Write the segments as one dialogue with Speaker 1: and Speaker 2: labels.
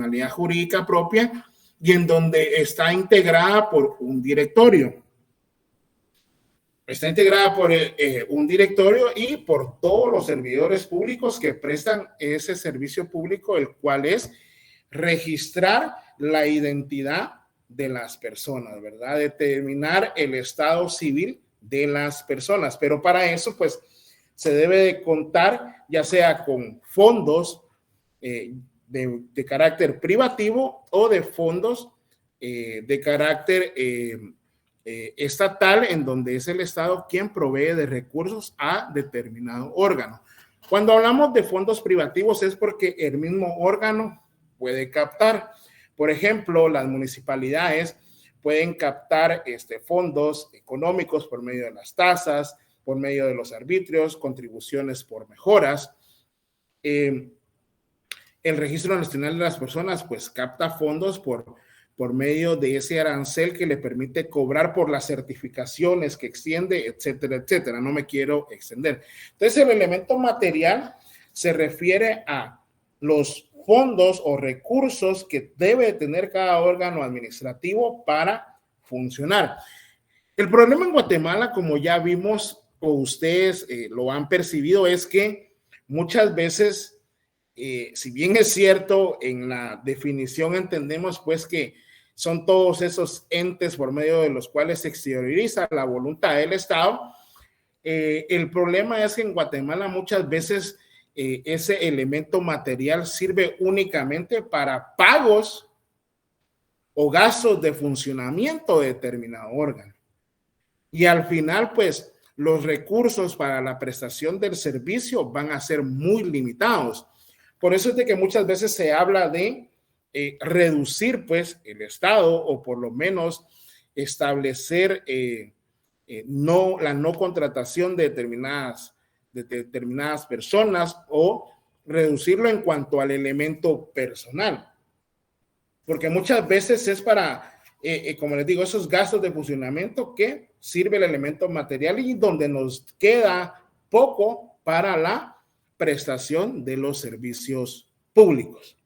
Speaker 1: personalidad jurídica propia y en donde está integrada por un directorio. Está integrada por un directorio y por todos los servidores públicos que prestan ese servicio público, el cual es registrar la identidad de las personas, ¿verdad? Determinar el estado civil de las personas. Pero para eso, pues, se debe de contar ya sea con fondos de carácter privativo o de fondos de carácter estatal, en donde es el Estado quien provee de recursos a determinado órgano. Cuando hablamos de fondos privativos es porque el mismo órgano puede captar. Por ejemplo, las municipalidades pueden captar fondos económicos por medio de las tasas, por medio de los arbitrios, contribuciones por mejoras. El Registro Nacional de las Personas pues capta fondos por medio de ese arancel que le permite cobrar por las certificaciones que extiende, etcétera, etcétera. No me quiero extender. Entonces, el elemento material se refiere a los fondos o recursos que debe tener cada órgano administrativo para funcionar. El problema en Guatemala, como ya vimos o ustedes lo han percibido, es que muchas veces, si bien es cierto, en la definición entendemos pues que son todos esos entes por medio de los cuales se exterioriza la voluntad del Estado, el problema es que en Guatemala muchas veces ese elemento material sirve únicamente para pagos o gastos de funcionamiento de determinado órgano. Y al final, pues, los recursos para la prestación del servicio van a ser muy limitados. Por eso es de que muchas veces se habla de reducir, pues, el Estado o por lo menos establecer la no contratación de determinadas personas o reducirlo en cuanto al elemento personal. Porque muchas veces es para, como les digo, esos gastos de funcionamiento que sirve el elemento material y donde nos queda poco para la prestación de los servicios públicos.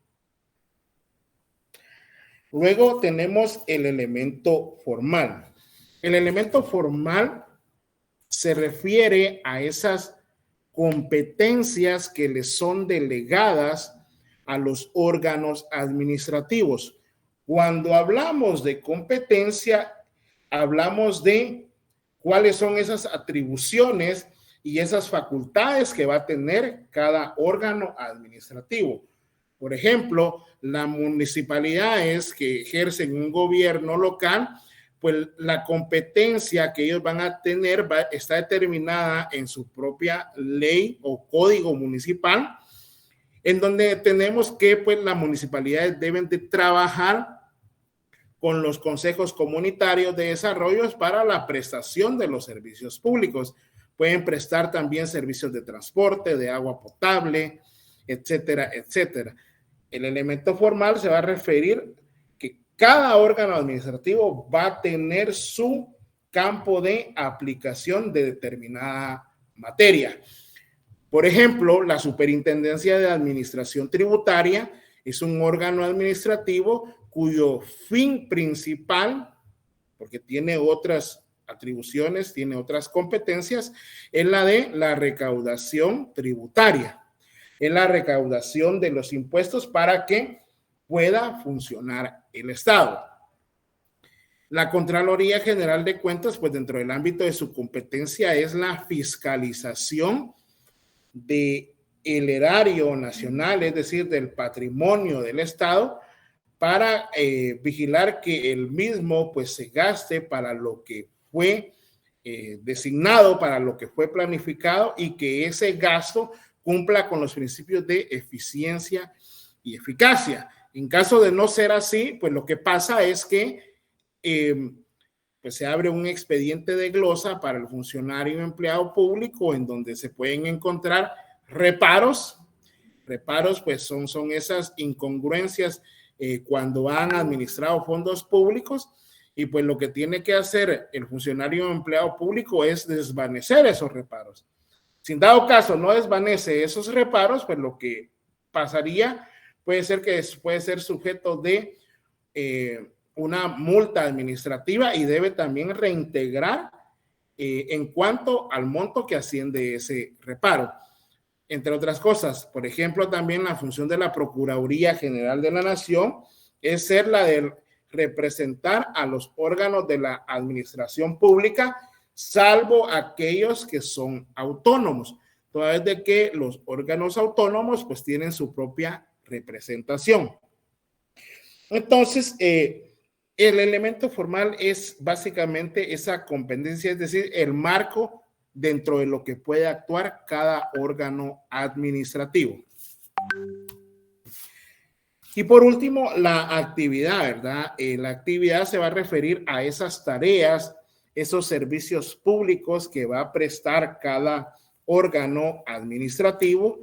Speaker 1: Luego tenemos el elemento formal. El elemento formal se refiere a esas competencias que le son delegadas a los órganos administrativos. Cuando hablamos de competencia, hablamos de cuáles son esas atribuciones y esas facultades que va a tener cada órgano administrativo. Por ejemplo, las municipalidades que ejercen un gobierno local, pues la competencia que ellos van a tener está determinada en su propia ley o código municipal, en donde tenemos que pues las municipalidades deben de trabajar con los consejos comunitarios de desarrollo para la prestación de los servicios públicos. Pueden prestar también servicios de transporte, de agua potable, etcétera, etcétera. El elemento formal se va a referir que cada órgano administrativo va a tener su campo de aplicación de determinada materia. Por ejemplo, la Superintendencia de Administración Tributaria es un órgano administrativo cuyo fin principal, porque tiene otras atribuciones, tiene otras competencias, es la de la recaudación tributaria, es la recaudación de los impuestos para que pueda funcionar el Estado. La Contraloría General de Cuentas, pues dentro del ámbito de su competencia es la fiscalización del erario nacional, es decir, del patrimonio del Estado, para vigilar que el mismo pues se gaste para lo que fue designado, para lo que fue planificado y que ese gasto cumpla con los principios de eficiencia y eficacia. En caso de no ser así, pues lo que pasa es que pues se abre un expediente de glosa para el funcionario o empleado público en donde se pueden encontrar reparos. Reparos pues son esas incongruencias cuando han administrado fondos públicos y pues lo que tiene que hacer el funcionario o empleado público es desvanecer esos reparos. Si en dado caso no desvanece esos reparos, pues lo que pasaría puede ser sujeto de una multa administrativa y debe también reintegrar en cuanto al monto que asciende ese reparo. Entre otras cosas, por ejemplo, también la función de la Procuraduría General de la Nación es ser la de representar a los órganos de la administración pública, salvo aquellos que son autónomos, toda vez de que los órganos autónomos pues tienen su propia representación. Entonces, el elemento formal es básicamente esa competencia, es decir, el marco dentro de lo que puede actuar cada órgano administrativo. Y por último, la actividad, ¿verdad? La actividad se va a referir a esas tareas, esos servicios públicos que va a prestar cada órgano administrativo.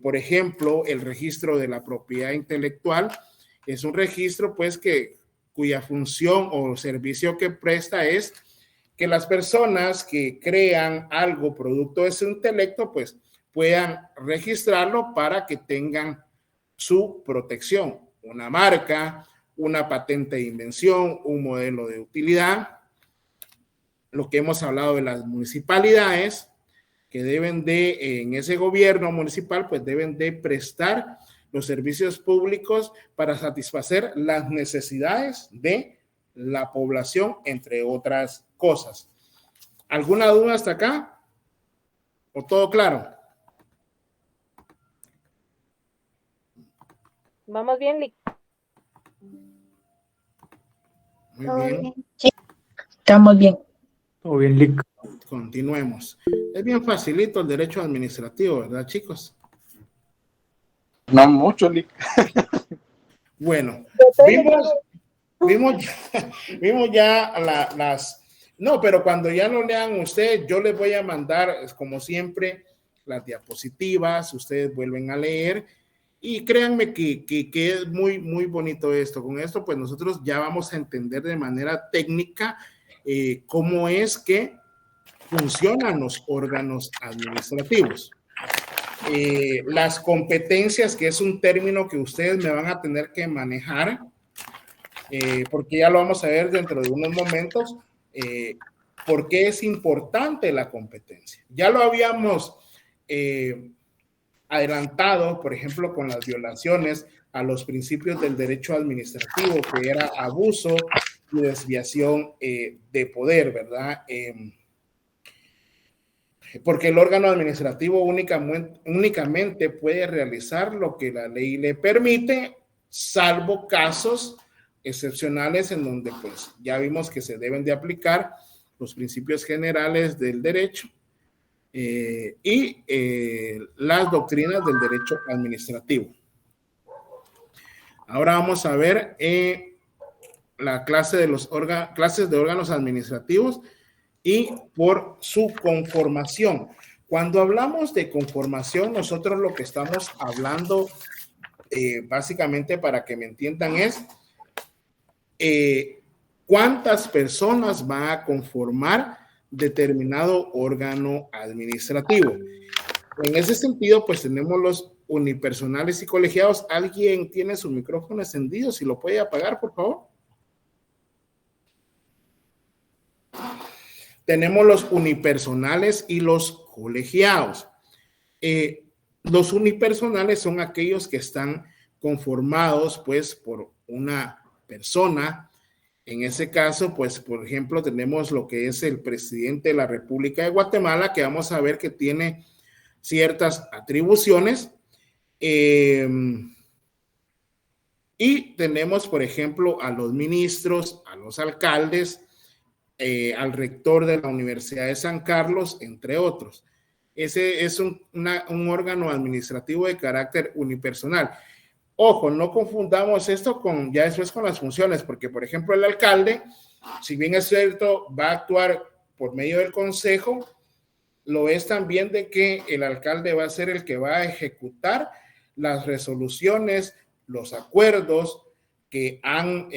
Speaker 1: Por ejemplo, el registro de la propiedad intelectual es un registro, pues, cuya función o servicio que presta es que las personas que crean algo producto de su intelecto, pues puedan registrarlo para que tengan su protección, una marca, una patente de invención, un modelo de utilidad. Lo que hemos hablado de las municipalidades, que deben de, en ese gobierno municipal, pues deben de prestar los servicios públicos para satisfacer las necesidades de la población, entre otras cosas. ¿Alguna duda hasta acá? ¿O todo claro?
Speaker 2: Vamos bien, Lick.
Speaker 1: Muy bien.
Speaker 3: Sí, estamos bien.
Speaker 4: Todo bien, Lick.
Speaker 1: Continuemos. Es bien facilito el derecho administrativo, ¿verdad, chicos?
Speaker 5: No mucho, Lick.
Speaker 1: Bueno, vimos ya las... No, pero cuando ya lo lean ustedes, yo les voy a mandar, como siempre, las diapositivas, ustedes vuelven a leer y créanme que es muy, muy bonito esto. Con esto, pues nosotros ya vamos a entender de manera técnica cómo es que funcionan los órganos administrativos. Las competencias, que es un término que ustedes me van a tener que manejar, porque ya lo vamos a ver dentro de unos momentos, por qué es importante la competencia. Ya lo habíamos adelantado, por ejemplo, con las violaciones a los principios del derecho administrativo, que era abuso y desviación de poder, ¿verdad? Porque el órgano administrativo únicamente puede realizar lo que la ley le permite, salvo casos excepcionales en donde pues ya vimos que se deben de aplicar los principios generales del derecho y las doctrinas del derecho administrativo. Ahora vamos a ver la clase de clases de órganos administrativos y por su conformación. Cuando hablamos de conformación, nosotros lo que estamos hablando, básicamente para que me entiendan, es cuántas personas van a conformar determinado órgano administrativo. En ese sentido, pues tenemos los unipersonales y colegiados. ¿Alguien tiene su micrófono encendido? Si lo puede apagar, por favor. Tenemos los unipersonales y los colegiados. Los unipersonales son aquellos que están conformados, pues, por una persona. En ese caso, pues, por ejemplo, tenemos lo que es el presidente de la República de Guatemala, que vamos a ver que tiene ciertas atribuciones. Y tenemos, por ejemplo, a los ministros, a los alcaldes, al rector de la Universidad de San Carlos, entre otros. Ese es un órgano administrativo de carácter unipersonal. Ojo, no confundamos esto ya después con las funciones, porque, por ejemplo, el alcalde, si bien es cierto, va a actuar por medio del consejo, lo es también de que el alcalde va a ser el que va a ejecutar las resoluciones, los acuerdos que han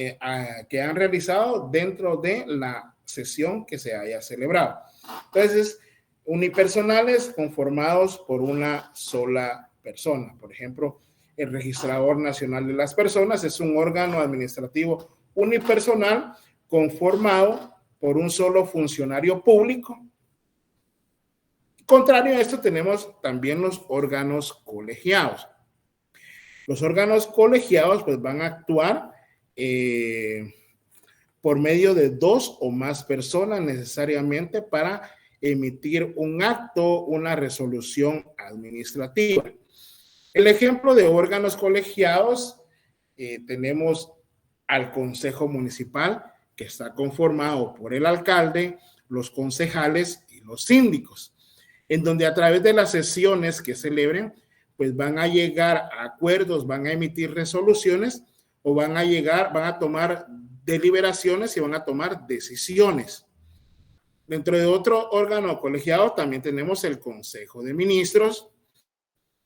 Speaker 1: realizado dentro de la sesión que se haya celebrado. Entonces, unipersonales conformados por una sola persona. Por ejemplo, el Registrador Nacional de las Personas. Es un órgano administrativo unipersonal conformado por un solo funcionario público. Contrario a esto, tenemos también los órganos colegiados. Los órganos colegiados pues van a actuar por medio de 2 o más personas necesariamente para emitir un acto, una resolución administrativa. El ejemplo de órganos colegiados, tenemos al Consejo Municipal, que está conformado por el alcalde, los concejales y los síndicos, en donde a través de las sesiones que celebren, pues van a llegar a acuerdos, van a emitir resoluciones o van a tomar deliberaciones y van a tomar decisiones. Dentro de otro órgano colegiado también tenemos el Consejo de Ministros,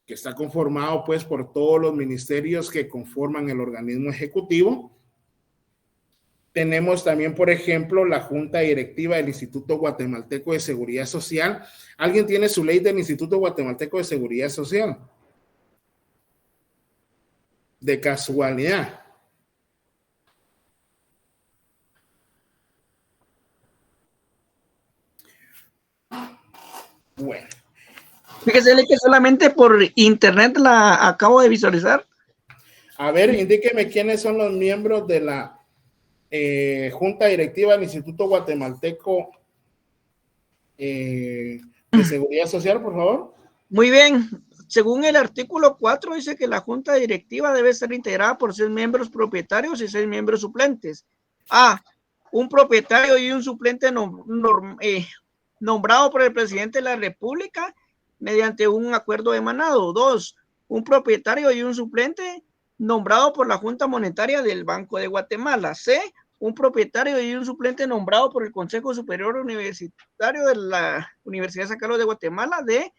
Speaker 1: que está conformado pues por todos los ministerios que conforman el organismo ejecutivo. Tenemos también, por ejemplo, la Junta Directiva del Instituto Guatemalteco de Seguridad Social. ¿Alguien tiene su ley del Instituto Guatemalteco de Seguridad Social? De casualidad. Bueno.
Speaker 2: Fíjese que solamente por internet la acabo de visualizar.
Speaker 1: A ver, indíqueme quiénes son los miembros de la Junta Directiva del Instituto Guatemalteco de Seguridad Social, por favor.
Speaker 2: Muy bien. Según el artículo 4, dice que la Junta Directiva debe ser integrada por 6 miembros propietarios y 6 miembros suplentes. A. Un propietario y un suplente nombrado por el presidente de la República mediante un acuerdo emanado. 2. Un propietario y un suplente nombrado por la Junta Monetaria del Banco de Guatemala. C. Un propietario y un suplente nombrado por el Consejo Superior Universitario de la Universidad San Carlos de Guatemala. D.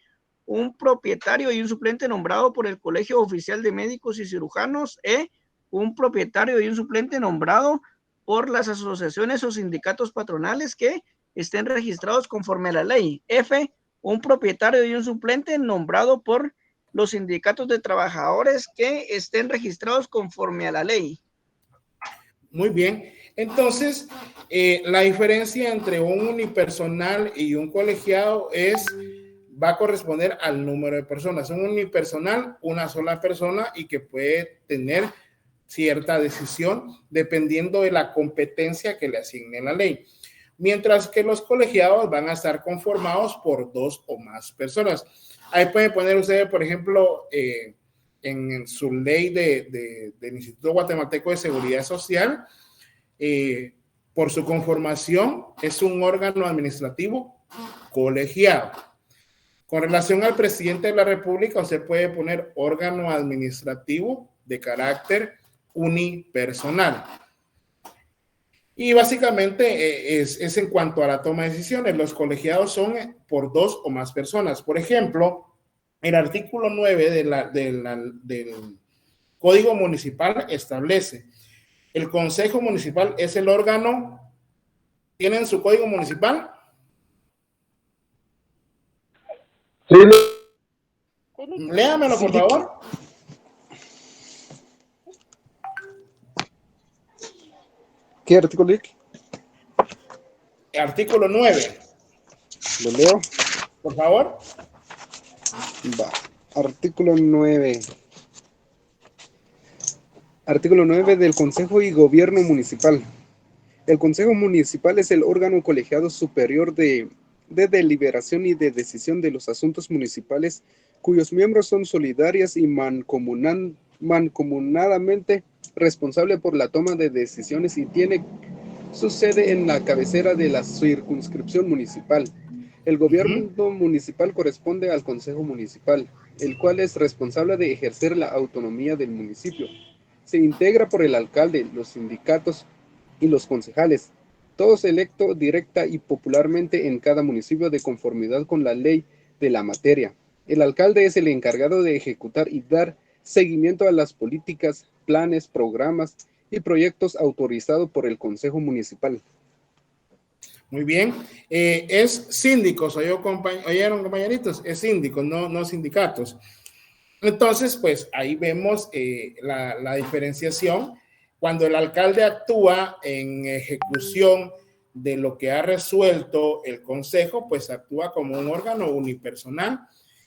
Speaker 2: Un propietario y un suplente nombrado por el Colegio Oficial de Médicos y Cirujanos. E. Un propietario y un suplente nombrado por las asociaciones o sindicatos patronales que estén registrados conforme a la ley. F. Un propietario y un suplente nombrado por los sindicatos de trabajadores que estén registrados conforme a la ley.
Speaker 1: Muy bien. Entonces, la diferencia entre un unipersonal y un colegiado va a corresponder al número de personas. Un unipersonal, una sola persona y que puede tener cierta decisión dependiendo de la competencia que le asigne la ley. Mientras que los colegiados van a estar conformados por 2 o más personas. Ahí pueden poner ustedes, por ejemplo, en su ley del Instituto Guatemalteco de Seguridad Social, por su conformación, es un órgano administrativo colegiado. Con relación al presidente de la República, usted puede poner órgano administrativo de carácter unipersonal. Y básicamente es en cuanto a la toma de decisiones. Los colegiados son por 2 o más personas. Por ejemplo, el artículo 9 del Código Municipal establece: el Consejo Municipal es el órgano. ¿Tienen su Código Municipal?
Speaker 5: Sí.
Speaker 1: Léamelo, por favor.
Speaker 5: ¿Qué artículo, Lick?
Speaker 1: Artículo 9.
Speaker 5: ¿Lo leo?
Speaker 1: Por favor.
Speaker 5: Va. Artículo 9. Artículo 9 del Consejo y Gobierno Municipal. El Consejo Municipal es el órgano colegiado superior de deliberación y de decisión de los asuntos municipales, cuyos miembros son solidarias y mancomunadamente responsable por la toma de decisiones y tiene su sede en la cabecera de la circunscripción municipal. El gobierno municipal corresponde al Consejo Municipal, el cual es responsable de ejercer la autonomía del municipio. Se integra por el alcalde, los sindicatos y los concejales, todos electos directa y popularmente en cada municipio de conformidad con la ley de la materia. El alcalde es el encargado de ejecutar y dar seguimiento a las políticas, planes, programas y proyectos autorizados por el Consejo Municipal.
Speaker 1: Muy bien. Es síndicos, oyeron compañeritos, es síndicos, no sindicatos. Entonces, pues ahí vemos la diferenciación. Cuando el alcalde actúa en ejecución de lo que ha resuelto el consejo, pues actúa como un órgano unipersonal.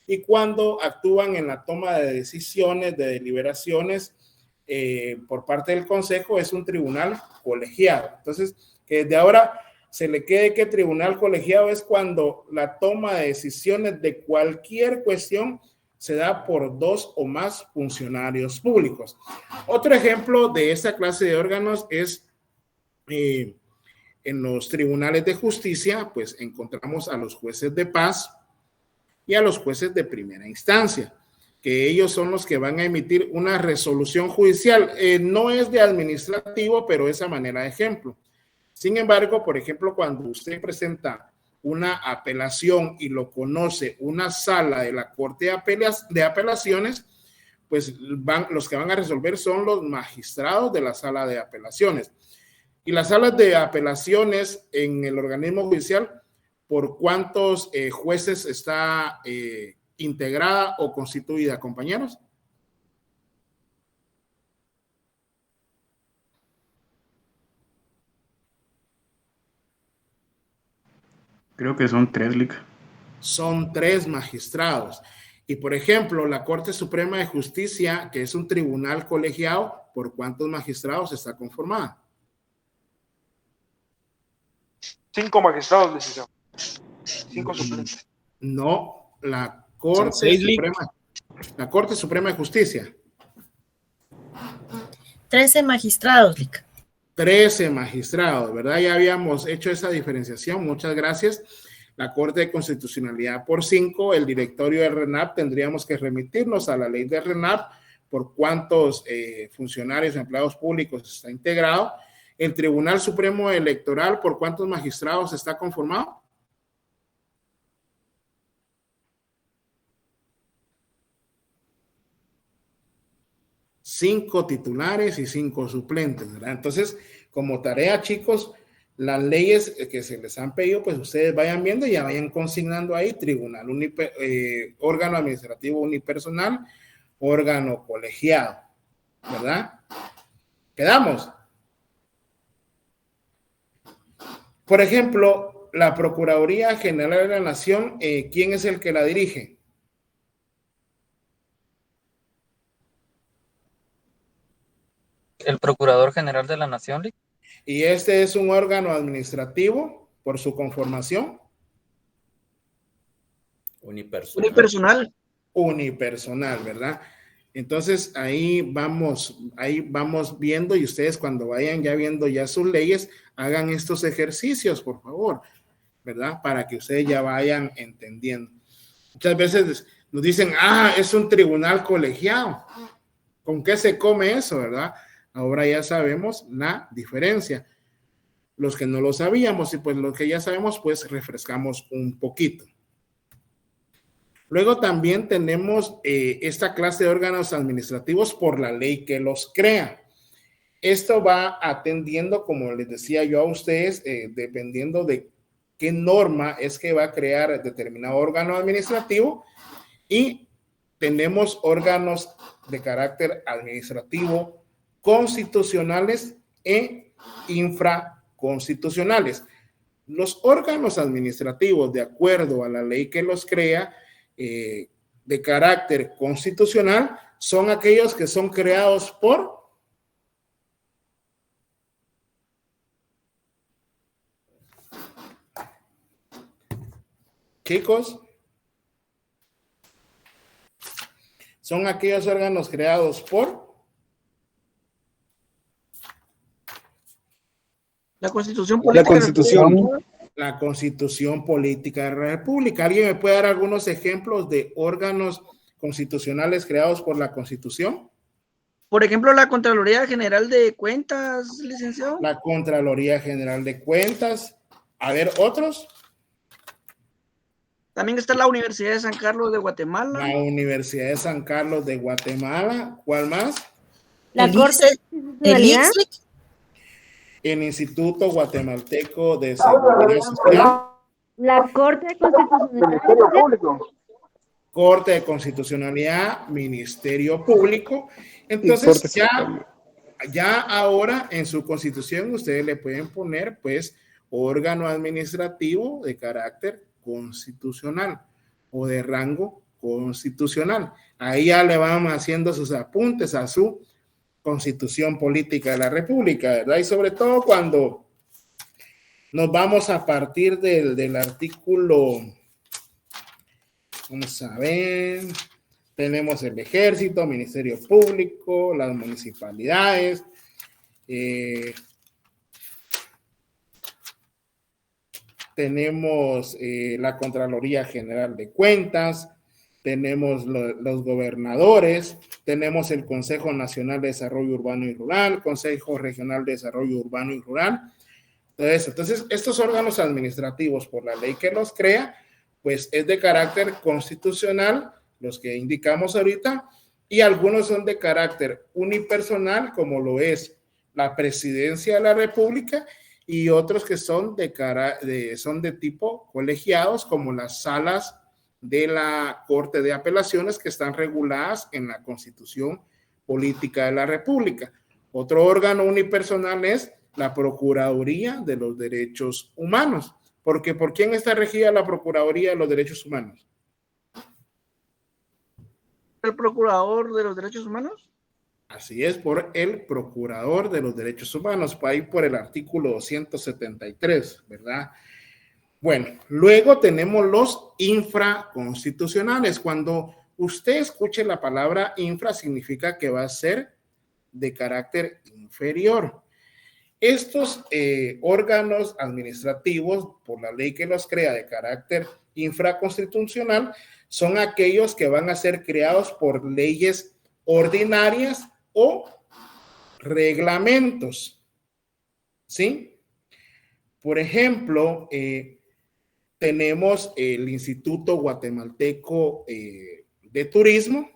Speaker 1: Y cuando actúan en la toma de decisiones, de deliberaciones por parte del consejo, es un tribunal colegiado. Entonces, que desde ahora se le quede que tribunal colegiado es cuando la toma de decisiones de cualquier cuestión se da por 2 o más funcionarios públicos. Otro ejemplo de esta clase de órganos es en los tribunales de justicia, pues encontramos a los jueces de paz y a los jueces de primera instancia, que ellos son los que van a emitir una resolución judicial. No es de administrativo, pero es a manera de ejemplo. Sin embargo, por ejemplo, cuando usted presenta una apelación y lo conoce una sala de la Corte de Apelaciones, pues los que van a resolver son los magistrados de la sala de apelaciones. Y las salas de apelaciones en el organismo judicial, ¿por cuántos jueces está integrada o constituida, compañeros?
Speaker 4: Creo que son 3, Lic.
Speaker 1: Son 3 magistrados. Y por ejemplo, la Corte Suprema de Justicia, que es un tribunal colegiado, ¿por cuántos magistrados está conformada?
Speaker 6: 5 magistrados, licenciado. 5 suplentes.
Speaker 1: No, la Corte Suprema de Justicia.
Speaker 3: 13 magistrados, Lic.
Speaker 1: 13 magistrados, ¿verdad? Ya habíamos hecho esa diferenciación, muchas gracias. La Corte de Constitucionalidad por 5, el directorio del RENAP tendríamos que remitirnos a la ley del RENAP por cuántos funcionarios o empleados públicos está integrado. El Tribunal Supremo Electoral, ¿por cuántos magistrados está conformado? Cinco titulares y 5 suplentes, ¿verdad? Entonces, como tarea, chicos, las leyes que se les han pedido, pues ustedes vayan viendo y ya vayan consignando ahí: tribunal, órgano administrativo unipersonal, órgano colegiado, ¿verdad? ¿Quedamos? Por ejemplo, la Procuraduría General de la Nación, ¿quién es el que la dirige?
Speaker 7: El Procurador General de la Nación, Lic.
Speaker 1: Y este es un órgano administrativo por su conformación.
Speaker 2: Unipersonal.
Speaker 1: Unipersonal, ¿verdad? Entonces ahí vamos viendo, y ustedes cuando vayan ya viendo ya sus leyes, hagan estos ejercicios, por favor, ¿verdad? Para que ustedes ya vayan entendiendo. Muchas veces nos dicen, es un tribunal colegiado. ¿Con qué se come eso, verdad? Ahora ya sabemos la diferencia. Los que no lo sabíamos, y pues los que ya sabemos, pues refrescamos un poquito. Luego también tenemos esta clase de órganos administrativos por la ley que los crea. Esto va atendiendo, como les decía yo a ustedes, dependiendo de qué norma es que va a crear determinado órgano administrativo, y tenemos órganos de carácter administrativo constitucionales e infraconstitucionales. Los órganos administrativos, de acuerdo a la ley que los crea, de carácter constitucional, son aquellos que son creados por chicos, son aquellos órganos creados por
Speaker 2: La Constitución Política.
Speaker 1: La Constitución Política de la República. ¿Alguien me puede dar algunos ejemplos de órganos constitucionales creados por la Constitución?
Speaker 2: Por ejemplo, la Contraloría General de Cuentas, licenciado.
Speaker 1: La Contraloría General de Cuentas. A ver, ¿otros?
Speaker 2: También está la Universidad de San Carlos de Guatemala.
Speaker 1: La Universidad de San Carlos de Guatemala. ¿Cuál más?
Speaker 8: La Corte de
Speaker 1: El Instituto Guatemalteco de Seguridad Social.
Speaker 8: La Corte Constitucional.
Speaker 1: Corte de Constitucionalidad, Ministerio Público. Entonces ya ahora en su constitución ustedes le pueden poner pues órgano administrativo de carácter constitucional o de rango constitucional. Ahí ya le van haciendo sus apuntes a su constitución política de la República, ¿verdad? Y sobre todo cuando nos vamos a partir del artículo, vamos a ver, tenemos el ejército, ministerio público, las municipalidades, tenemos la Contraloría General de Cuentas, tenemos los gobernadores, tenemos el Consejo Nacional de Desarrollo Urbano y Rural, Consejo Regional de Desarrollo Urbano y Rural. Entonces, estos órganos administrativos, por la ley que los crea, pues es de carácter constitucional, los que indicamos ahorita, y algunos son de carácter unipersonal, como lo es la Presidencia de la República, y otros que son de tipo colegiados, como las salas de la Corte de Apelaciones, que están reguladas en la Constitución Política de la República. Otro órgano unipersonal es la Procuraduría de los Derechos Humanos. Porque ¿por quién está regida la Procuraduría de los Derechos Humanos?
Speaker 2: ¿El Procurador de los Derechos Humanos?
Speaker 1: Así es, por el Procurador de los Derechos Humanos, ahí por el artículo 273, ¿verdad? Bueno, luego tenemos los infraconstitucionales. Cuando usted escuche la palabra infra, significa que va a ser de carácter inferior. Estos órganos administrativos, por la ley que los crea de carácter infraconstitucional, son aquellos que van a ser creados por leyes ordinarias o reglamentos, ¿sí? Por ejemplo, tenemos el Instituto Guatemalteco de Turismo,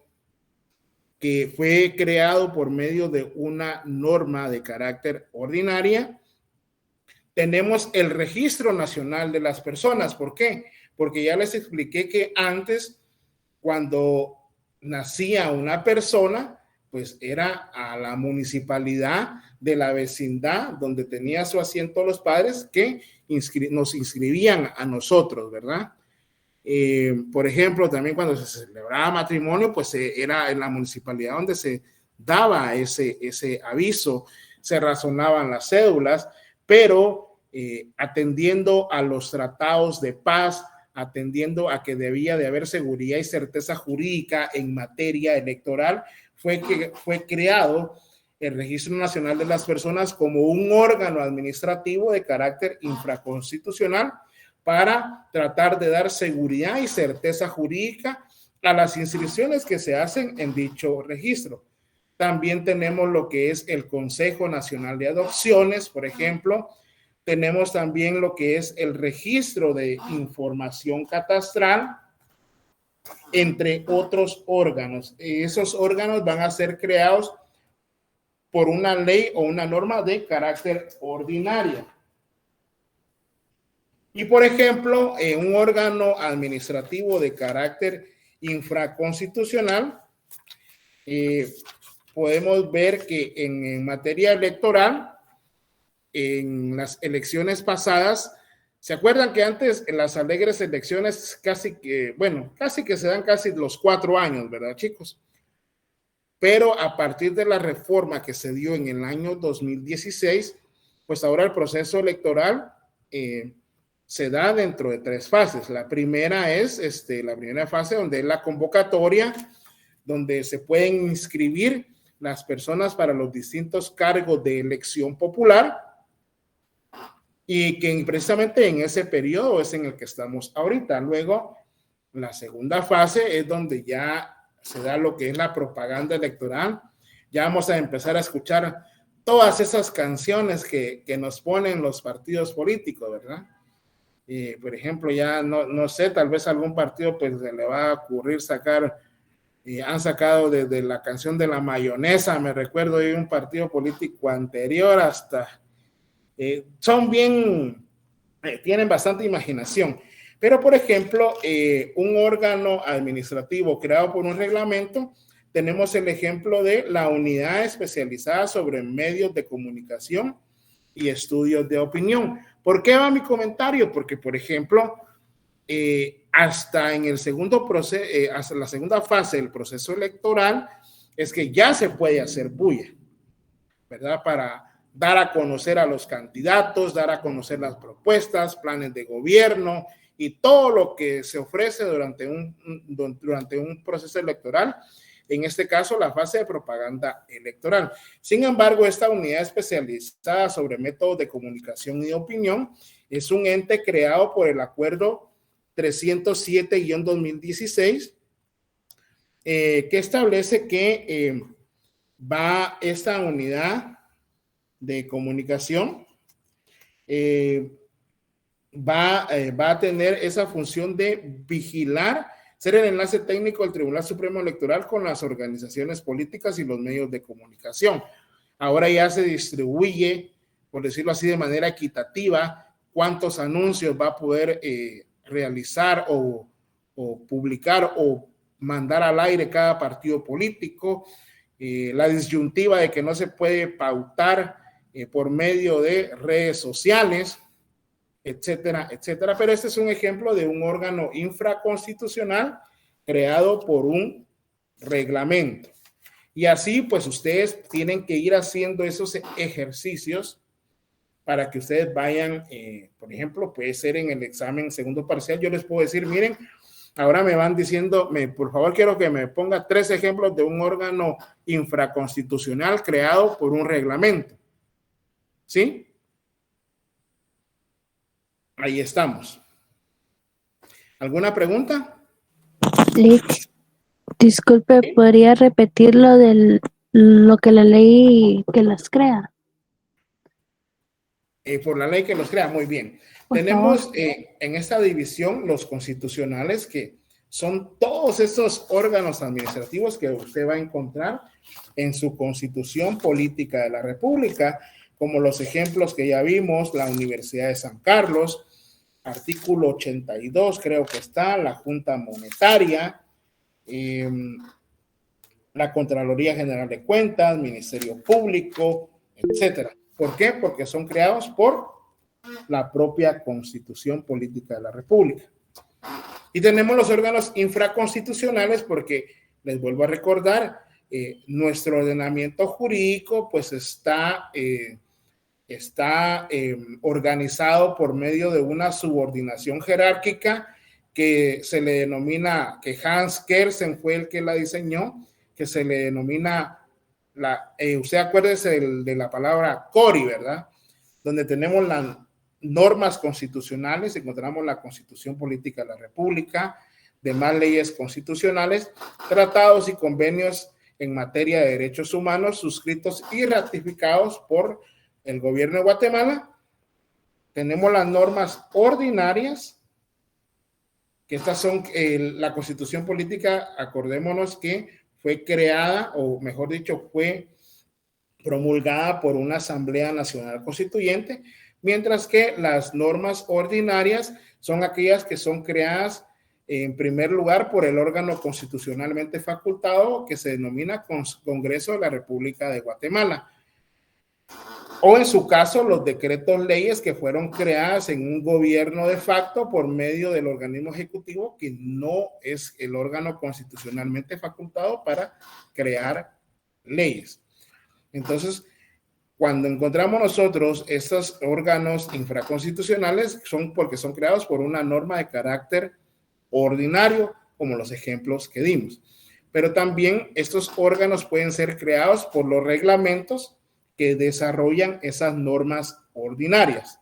Speaker 1: que fue creado por medio de una norma de carácter ordinaria. Tenemos el Registro Nacional de las Personas. ¿Por qué? Porque ya les expliqué que antes, cuando nacía una persona, pues era a la municipalidad de la vecindad donde tenía su asiento los padres que nos inscribían a nosotros, ¿verdad? Por ejemplo, también cuando se celebraba matrimonio, pues era en la municipalidad donde se daba ese aviso, se razonaban las cédulas, pero atendiendo a los tratados de paz, atendiendo a que debía de haber seguridad y certeza jurídica en materia electoral, fue creado el Registro Nacional de las Personas como un órgano administrativo de carácter infraconstitucional para tratar de dar seguridad y certeza jurídica a las inscripciones que se hacen en dicho registro. También tenemos lo que es el Consejo Nacional de Adopciones, por ejemplo. Tenemos también lo que es el Registro de Información Catastral, entre otros órganos. Esos órganos van a ser creados por una ley o una norma de carácter ordinaria. Y, por ejemplo, un órgano administrativo de carácter infraconstitucional, podemos ver que en materia electoral, en las elecciones pasadas, ¿se acuerdan que antes en las alegres elecciones casi que se dan casi los 4 años, ¿verdad, chicos? Pero a partir de la reforma que se dio en el año 2016, pues ahora el proceso electoral se da dentro de 3 fases. La primera es la primera fase, donde es la convocatoria, donde se pueden inscribir las personas para los distintos cargos de elección popular, y que precisamente en ese periodo es en el que estamos ahorita. Luego, la segunda fase es donde ya se da lo que es la propaganda electoral. Ya vamos a empezar a escuchar todas esas canciones que nos ponen los partidos políticos, ¿verdad? Por ejemplo, ya no sé, tal vez algún partido pues se le va a ocurrir sacar, han sacado desde la canción de la mayonesa, me recuerdo de un partido político anterior hasta... son bien, tienen bastante imaginación, Pero, por ejemplo, un órgano administrativo creado por un reglamento, tenemos el ejemplo de la unidad especializada sobre medios de comunicación y estudios de opinión. ¿Por qué va mi comentario? Porque, por ejemplo, hasta en el segundo proceso, hasta la segunda fase del proceso electoral, es que ya se puede hacer bulla, ¿verdad? Para dar a conocer a los candidatos, dar a conocer las propuestas, planes de gobierno y todo lo que se ofrece durante un proceso electoral, en este caso la fase de propaganda electoral. Sin embargo, esta unidad especializada sobre métodos de comunicación y de opinión es un ente creado por el Acuerdo 307-2016, que establece que va esta unidad de comunicación va a tener esa función de vigilar, ser el enlace técnico del Tribunal Supremo Electoral con las organizaciones políticas y los medios de comunicación. Ahora ya se distribuye, por decirlo así, de manera equitativa, cuántos anuncios va a poder realizar o publicar o mandar al aire cada partido político, la disyuntiva de que no se puede pautar por medio de redes sociales, etcétera, etcétera. Pero este es un ejemplo de un órgano infraconstitucional creado por un reglamento. Y así, pues ustedes tienen que ir haciendo esos ejercicios para que ustedes vayan, por ejemplo, puede ser en el examen segundo parcial, yo les puedo decir, miren, ahora me van diciendo, por favor quiero que me ponga 3 ejemplos de un órgano infraconstitucional creado por un reglamento. ¿Sí? Ahí estamos. ¿Alguna pregunta?
Speaker 8: Lick, disculpe, ¿podría repetir lo que la ley que las crea?
Speaker 1: Por la ley que los crea, muy bien.
Speaker 8: Por
Speaker 1: Tenemos
Speaker 8: favor.
Speaker 1: en esta división los constitucionales, que son todos esos órganos administrativos que usted va a encontrar en su Constitución Política de la República, como los ejemplos que ya vimos, la Universidad de San Carlos, artículo 82 creo que está, la Junta Monetaria, la Contraloría General de Cuentas, Ministerio Público, etcétera. ¿Por qué? Porque son creados por la propia Constitución Política de la República. Y tenemos los órganos infraconstitucionales porque, les vuelvo a recordar, nuestro ordenamiento jurídico pues está organizado por medio de una subordinación jerárquica que se le denomina, que Hans Kelsen fue el que la diseñó, que se le denomina, usted acuérdese de la palabra CORI, ¿verdad? Donde tenemos las normas constitucionales, encontramos la Constitución Política de la República, demás leyes constitucionales, tratados y convenios en materia de derechos humanos suscritos y ratificados por el gobierno de Guatemala. Tenemos las normas ordinarias, que estas son la Constitución Política, acordémonos que fue creada, o mejor dicho, fue promulgada por una Asamblea Nacional Constituyente, mientras que las normas ordinarias son aquellas que son creadas en primer lugar por el órgano constitucionalmente facultado que se denomina Congreso de la República de Guatemala. O en su caso, los decretos leyes que fueron creadas en un gobierno de facto por medio del organismo ejecutivo, que no es el órgano constitucionalmente facultado para crear leyes. Entonces, cuando encontramos nosotros estos órganos infraconstitucionales, son porque son creados por una norma de carácter ordinario, como los ejemplos que dimos. Pero también estos órganos pueden ser creados por los reglamentos que desarrollan esas normas ordinarias,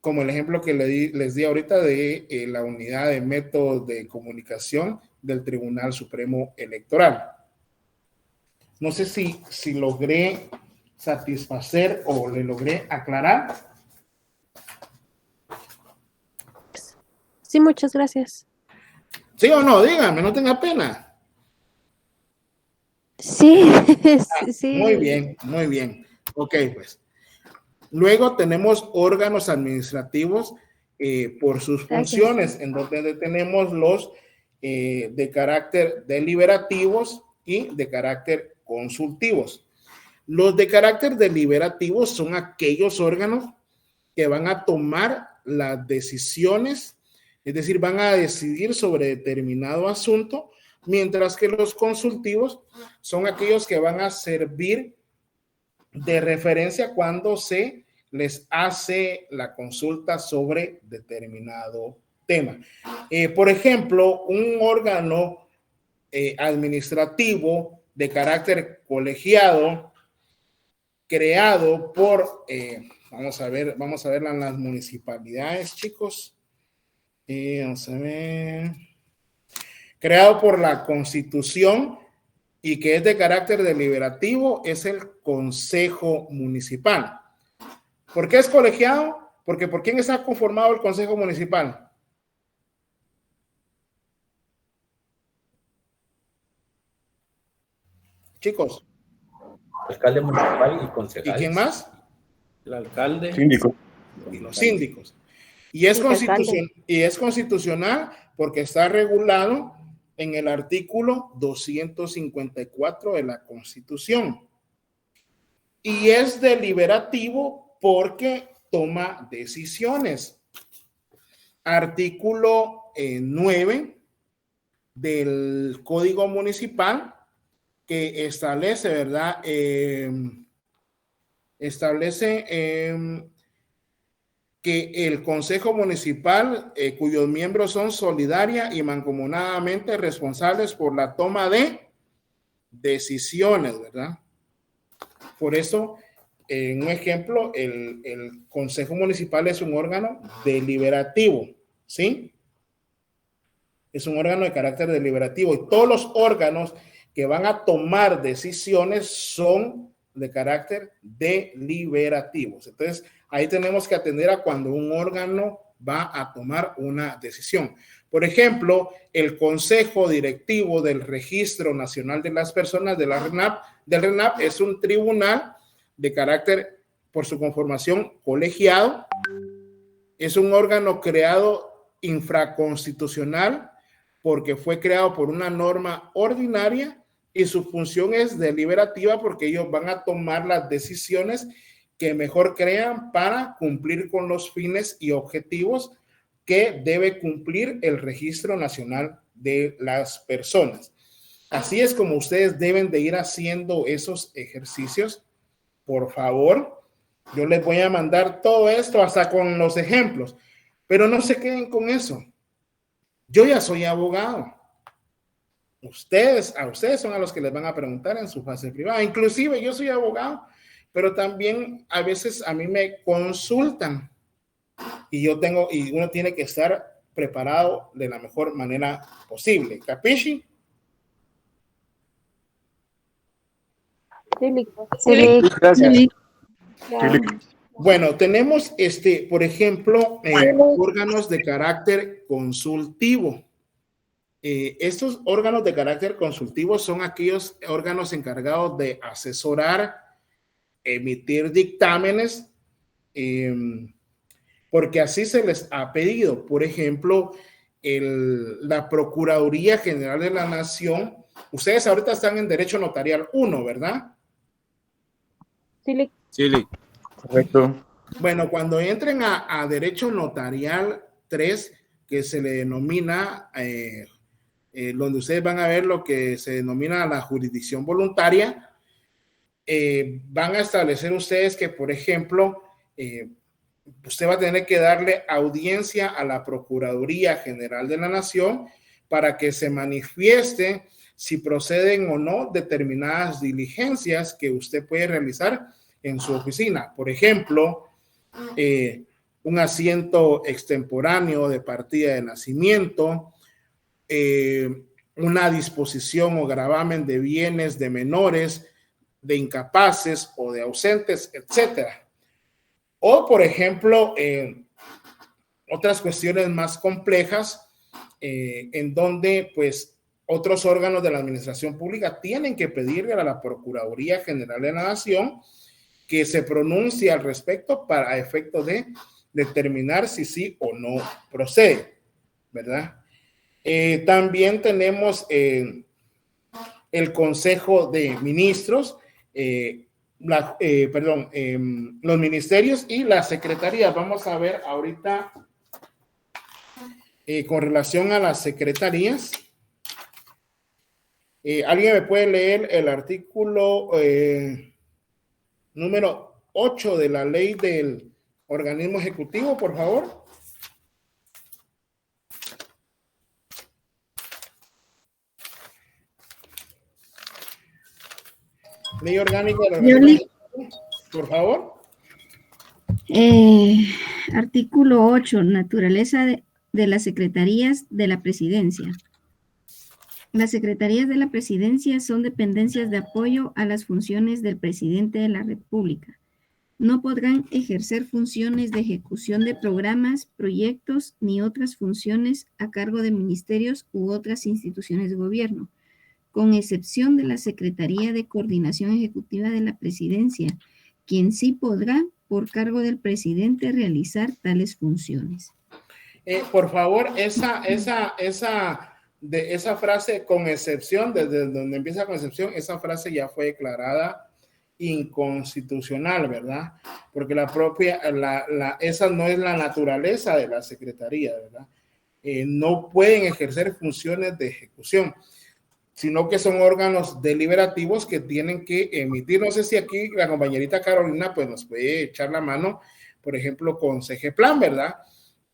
Speaker 1: como el ejemplo que les di ahorita de la unidad de métodos de comunicación del Tribunal Supremo Electoral. No sé si logré satisfacer o le logré aclarar.
Speaker 8: Sí, muchas gracias.
Speaker 1: ¿Sí o no? Dígame, no tenga pena.
Speaker 8: Sí, sí.
Speaker 1: Muy bien, muy bien. Ok, pues. Luego tenemos órganos administrativos por sus
Speaker 8: Gracias.
Speaker 1: funciones, en donde tenemos los de carácter deliberativos y de carácter consultivos. Los de carácter deliberativo son aquellos órganos que van a tomar las decisiones, es decir, van a decidir sobre determinado asunto, mientras que los consultivos son aquellos que van a servir de referencia cuando se les hace la consulta sobre determinado tema. Por ejemplo, un órgano administrativo de carácter colegiado creado por, vamos a verla en las municipalidades, chicos. Vamos a ver. Creado por la Constitución y que es de carácter deliberativo, es el Consejo Municipal. ¿Por qué es colegiado? Porque ¿por quién está conformado el Consejo Municipal? Chicos.
Speaker 9: Alcalde municipal y concejales.
Speaker 1: ¿Y quién más?
Speaker 9: El alcalde.
Speaker 4: Síndico.
Speaker 1: Y los síndicos. Y es constitucional porque está regulado en el artículo 254 de la Constitución. Y es deliberativo porque toma decisiones. Artículo 9 del Código Municipal que establece, ¿verdad? Que el Consejo Municipal, cuyos miembros son solidaria y mancomunadamente responsables por la toma de decisiones, ¿verdad? Por eso, en un ejemplo, el Consejo Municipal es un órgano deliberativo, ¿sí? Es un órgano de carácter deliberativo y todos los órganos que van a tomar decisiones son de carácter deliberativos. Entonces, ahí tenemos que atender a cuando un órgano va a tomar una decisión. Por ejemplo, el Consejo Directivo del Registro Nacional de las Personas del RENAP es un tribunal de carácter, por su conformación, colegiado. Es un órgano creado infraconstitucional porque fue creado por una norma ordinaria y su función es deliberativa porque ellos van a tomar las decisiones que mejor crean para cumplir con los fines y objetivos que debe cumplir el Registro Nacional de las Personas. Así es como ustedes deben de ir haciendo esos ejercicios. Por favor, yo les voy a mandar todo esto hasta con los ejemplos, pero no se queden con eso. Yo ya soy abogado. A ustedes son a los que les van a preguntar en su fase privada. Inclusive yo soy abogado, pero también a veces a mí me consultan y uno tiene que estar preparado de la mejor manera posible. ¿Capisci?
Speaker 8: Sí.
Speaker 6: Gracias.
Speaker 1: Bueno, tenemos por ejemplo, órganos de carácter consultivo. Estos órganos de carácter consultivo son aquellos órganos encargados de asesorar, emitir dictámenes, porque así se les ha pedido. Por ejemplo, la Procuraduría General de la Nación, ustedes ahorita están en Derecho Notarial 1, ¿verdad?
Speaker 4: Sí, correcto.
Speaker 1: Bueno, cuando entren a Derecho Notarial 3, que se le denomina, donde ustedes van a ver lo que se denomina la jurisdicción voluntaria, van a establecer ustedes que, por ejemplo, usted va a tener que darle audiencia a la Procuraduría General de la Nación para que se manifieste si proceden o no determinadas diligencias que usted puede realizar en su oficina. Por ejemplo, un asiento extemporáneo de partida de nacimiento, una disposición o gravamen de bienes de menores, de incapaces o de ausentes, etcétera. O, por ejemplo, otras cuestiones más complejas en donde, pues, otros órganos de la administración pública tienen que pedirle a la Procuraduría General de la Nación que se pronuncie al respecto para efecto de determinar si sí o no procede, ¿verdad? También tenemos el Consejo de Ministros, los ministerios y las secretarías. Vamos a ver ahorita con relación a las secretarías. ¿Alguien me puede leer el artículo número 8 de la ley del organismo ejecutivo, por favor? Ley orgánica del organismo ejecutivo, por favor.
Speaker 10: Artículo 8, naturaleza de las secretarías de la presidencia. Las secretarías de la presidencia son dependencias de apoyo a las funciones del presidente de la República. No podrán ejercer funciones de ejecución de programas, proyectos ni otras funciones a cargo de ministerios u otras instituciones de gobierno, con excepción de la Secretaría de Coordinación Ejecutiva de la Presidencia, quien sí podrá, por cargo del presidente, realizar tales funciones.
Speaker 1: Por favor, esa frase con excepción, desde donde empieza con excepción, esa frase ya fue declarada inconstitucional, ¿verdad? Porque esa no es la naturaleza de la secretaría, ¿verdad? No pueden ejercer funciones de ejecución, sino que son órganos deliberativos que tienen que emitir. No sé si aquí la compañerita Carolina pues nos puede echar la mano, por ejemplo, con CGPLAN, ¿verdad?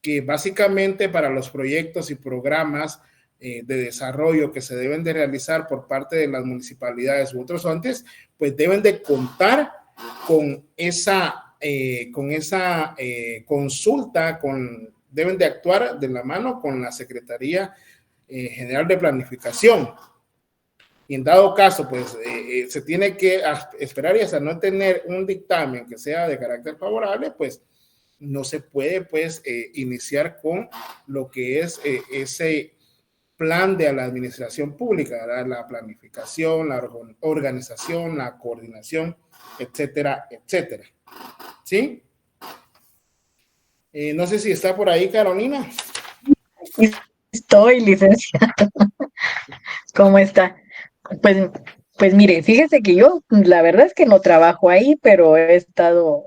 Speaker 1: Que básicamente para los proyectos y programas de desarrollo que se deben de realizar por parte de las municipalidades u otros entes, pues deben de contar con esa consulta, deben de actuar de la mano con la Secretaría General de Planificación. Y en dado caso, pues se tiene que esperar y hasta no tener un dictamen que sea de carácter favorable, pues no se puede pues iniciar con lo que es ese plan de la administración pública, ¿verdad? La planificación, la organización, la coordinación, etcétera, etcétera. ¿Sí? No sé si está por ahí Carolina.
Speaker 11: Estoy, licenciada. ¿Cómo está? Pues mire, fíjese que yo, la verdad es que no trabajo ahí, pero he estado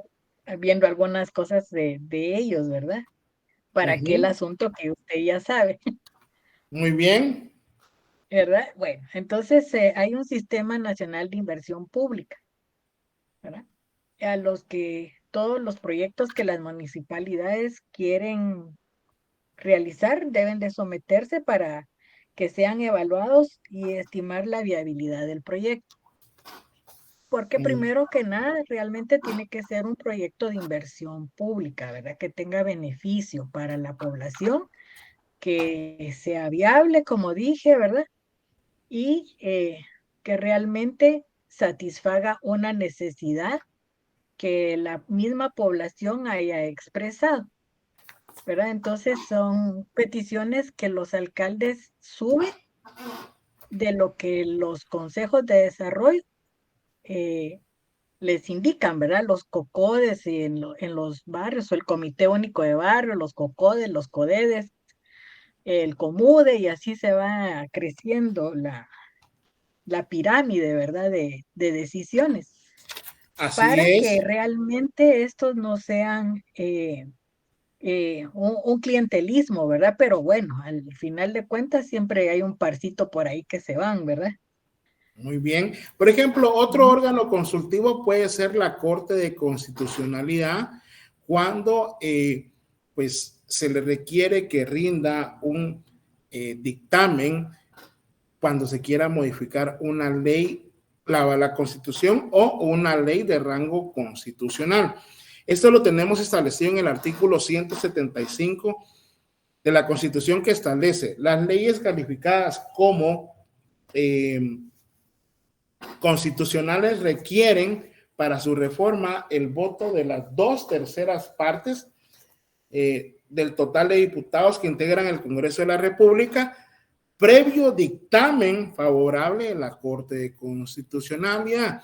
Speaker 11: viendo algunas cosas de ellos, ¿verdad? Para aquel asunto que usted ya sabe. Muy bien. ¿Verdad? Bueno, entonces hay un Sistema Nacional de Inversión Pública, ¿verdad? A los que todos los proyectos que las municipalidades quieren realizar deben de someterse para que sean evaluados y estimar la viabilidad del proyecto. Porque primero que nada, realmente tiene que ser un proyecto de inversión pública, ¿verdad? Que tenga beneficio para la población, que sea viable, como dije, ¿verdad? Y que realmente satisfaga una necesidad que la misma población haya expresado, ¿verdad? Entonces son peticiones que los alcaldes suben de lo que los consejos de desarrollo les indican, ¿verdad? Los COCODES en los barrios, o el Comité Único de Barrio, los COCODES, los CODEDES, el COMUDE, y así se va creciendo la pirámide, ¿verdad? De decisiones.
Speaker 1: Así
Speaker 11: para
Speaker 1: es.
Speaker 11: que realmente estos no sean un clientelismo, ¿verdad? Pero bueno, al final de cuentas siempre hay un parcito por ahí que se van, ¿verdad?
Speaker 1: Muy bien. Por ejemplo, otro órgano consultivo puede ser la Corte de Constitucionalidad cuando pues se le requiere que rinda un dictamen cuando se quiera modificar una ley, la Constitución o una ley de rango constitucional. Esto lo tenemos establecido en el artículo 175 de la Constitución, que establece las leyes calificadas como constitucionales requieren para su reforma el voto de las 2/3 partes del total de diputados que integran el Congreso de la República, previo dictamen favorable de la Corte de Constitucionalidad.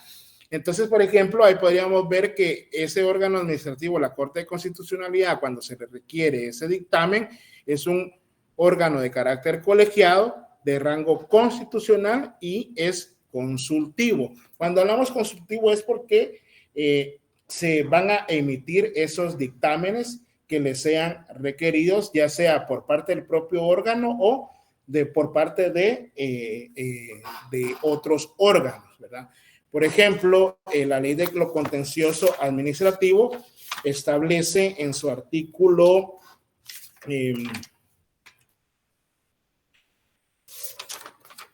Speaker 1: Entonces, por ejemplo, ahí podríamos ver que ese órgano administrativo, la Corte de Constitucionalidad, cuando se le requiere ese dictamen, es un órgano de carácter colegiado, de rango constitucional y es consultivo. Cuando hablamos consultivo es porque se van a emitir esos dictámenes que les sean requeridos, ya sea por parte del propio órgano o por parte de otros órganos, ¿verdad? Por ejemplo, la ley de lo contencioso administrativo establece en su artículo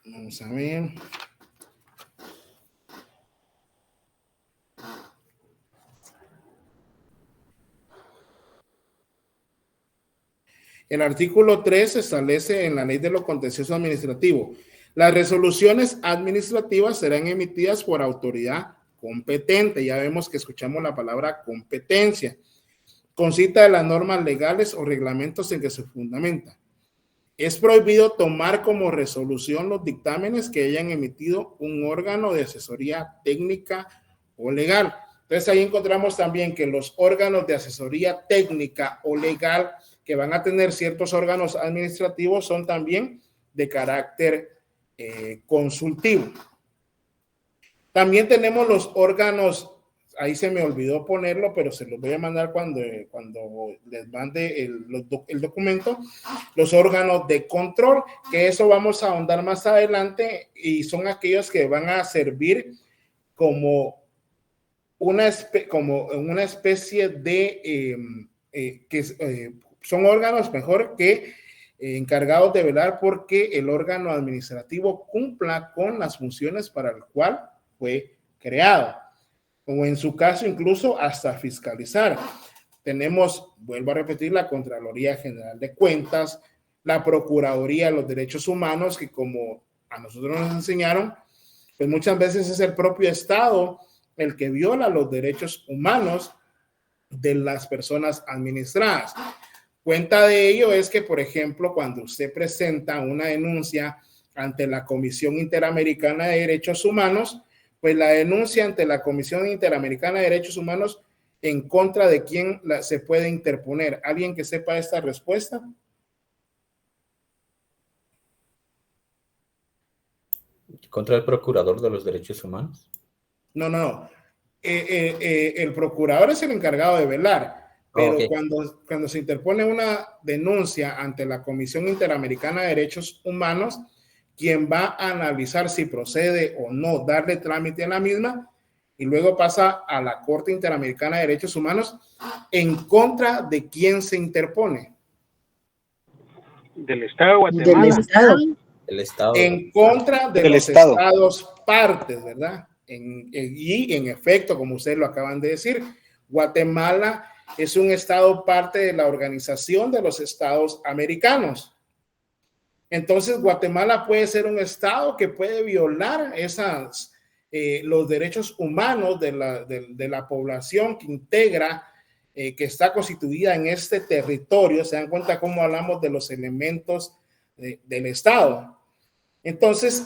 Speaker 1: vamos a ver. El artículo 3 establece en la ley de lo contencioso administrativo: las resoluciones administrativas serán emitidas por autoridad competente. Ya vemos que escuchamos la palabra competencia, con cita de las normas legales o reglamentos en que se fundamenta. Es prohibido tomar como resolución los dictámenes que hayan emitido un órgano de asesoría técnica o legal. Entonces ahí encontramos también que los órganos de asesoría técnica o legal que van a tener ciertos órganos administrativos son también de carácter consultivo. También tenemos los órganos, ahí se me olvidó ponerlo, pero se los voy a mandar cuando les mande el documento, los órganos de control, que eso vamos a ahondar más adelante, y son aquellos que van a servir como una especie de, son órganos mejor que encargados de velar porque el órgano administrativo cumpla con las funciones para el cual fue creado, o en su caso incluso hasta fiscalizar. Tenemos, vuelvo a repetir, la Contraloría General de Cuentas, la Procuraduría de los Derechos Humanos, que como a nosotros nos enseñaron, pues muchas veces es el propio Estado el que viola los derechos humanos de las personas administradas. Cuenta de ello es que, por ejemplo, cuando usted presenta una denuncia ante la Comisión Interamericana de Derechos Humanos, pues la denuncia ante la Comisión Interamericana de Derechos Humanos, ¿en contra de quién se puede interponer? ¿Alguien que sepa esta respuesta?
Speaker 9: ¿Contra el Procurador de los Derechos Humanos?
Speaker 1: No. El procurador es el encargado de velar. Pero okay, cuando se interpone una denuncia ante la Comisión Interamericana de Derechos Humanos, quien va a analizar si procede o no darle trámite a la misma, y luego pasa a la Corte Interamericana de Derechos Humanos, ¿en contra de quién se interpone?
Speaker 6: Del Estado de Guatemala.
Speaker 9: Del Estado.
Speaker 1: En contra de los estados partes, ¿verdad? Y en efecto, como ustedes lo acaban de decir, Guatemala es un estado parte de la Organización de los Estados Americanos. Entonces, Guatemala puede ser un estado que puede violar los derechos humanos de la población que integra, que está constituida en este territorio. Se dan cuenta cómo hablamos de los elementos del estado. Entonces,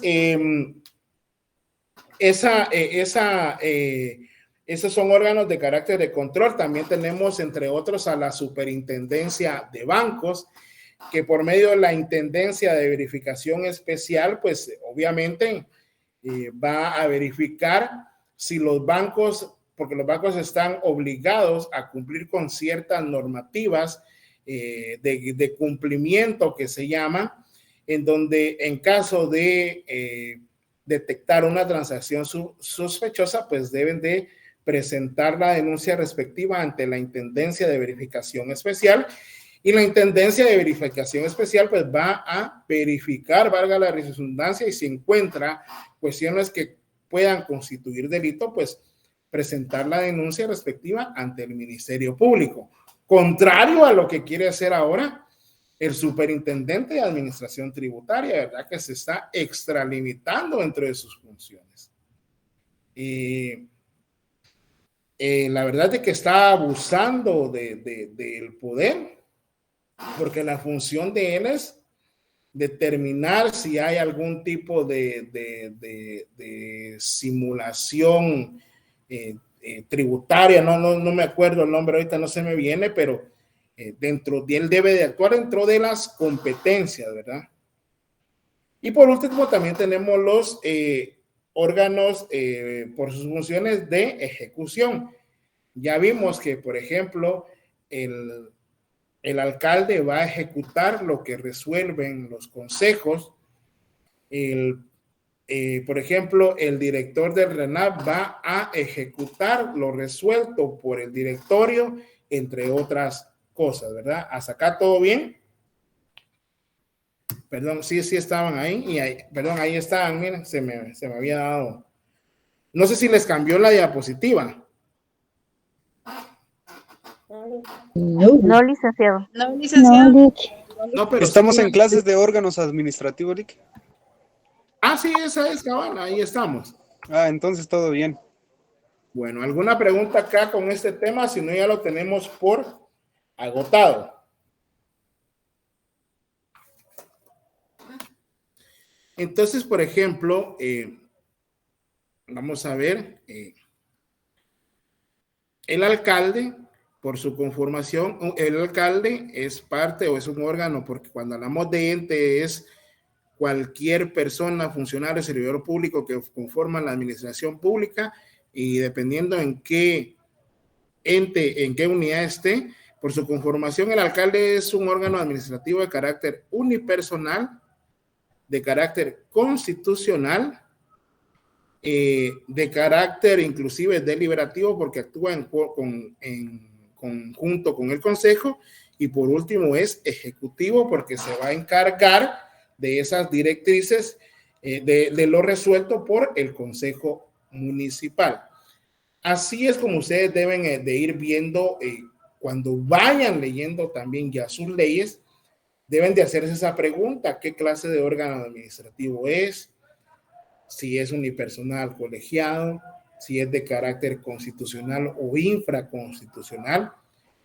Speaker 1: esos son órganos de carácter de control. También tenemos, entre otros, a la Superintendencia de Bancos, que por medio de la Intendencia de Verificación Especial, pues obviamente va a verificar si los bancos, porque los bancos están obligados a cumplir con ciertas normativas de cumplimiento que se llama, en donde en caso de detectar una transacción sospechosa, pues deben de presentar la denuncia respectiva ante la Intendencia de Verificación Especial, y la Intendencia de Verificación Especial pues va a verificar, valga la redundancia, y si encuentra cuestiones que puedan constituir delito, pues presentar la denuncia respectiva ante el Ministerio Público, contrario a lo que quiere hacer ahora el Superintendente de Administración Tributaria, ¿verdad? Que se está extralimitando dentro de sus funciones. Y la verdad es que está abusando del poder, porque la función de él es determinar si hay algún tipo de simulación tributaria, no me acuerdo el nombre ahorita, no se me viene, pero dentro de él debe de actuar dentro de las competencias, ¿verdad? Y por último también tenemos los órganos por sus funciones de ejecución. Ya vimos que, por ejemplo, el alcalde va a ejecutar lo que resuelven los consejos. Por ejemplo, el director del RENAP va a ejecutar lo resuelto por el directorio, entre otras cosas, ¿verdad? ¿Hasta acá todo bien? Perdón, sí estaban ahí, perdón, ahí estaban, miren, se me había dado. No sé si les cambió la diapositiva.
Speaker 8: No, licenciado.
Speaker 3: No, licenciado.
Speaker 1: No, pero
Speaker 5: Estamos
Speaker 1: sí,
Speaker 5: en clases de órganos administrativos, Lick.
Speaker 1: sí, esa es, cabal, ahí estamos.
Speaker 5: Entonces todo bien.
Speaker 1: Bueno, ¿alguna pregunta acá con este tema? Si no, ya lo tenemos por agotado. Entonces, por ejemplo, vamos a ver, el alcalde, por su conformación, el alcalde es parte o es un órgano, porque cuando hablamos de ente es cualquier persona, funcionario, servidor público que conforman la administración pública, y dependiendo en qué ente, en qué unidad esté, por su conformación, el alcalde es un órgano administrativo de carácter unipersonal, de carácter constitucional, de carácter inclusive deliberativo, porque actúa en conjunto con el consejo, y por último es ejecutivo, porque se va a encargar de esas directrices de lo resuelto por el consejo municipal. Así es como ustedes deben de ir viendo cuando vayan leyendo también ya sus leyes. Deben de hacerse esa pregunta: ¿qué clase de órgano administrativo es? Si es unipersonal colegiado, si es de carácter constitucional o infraconstitucional.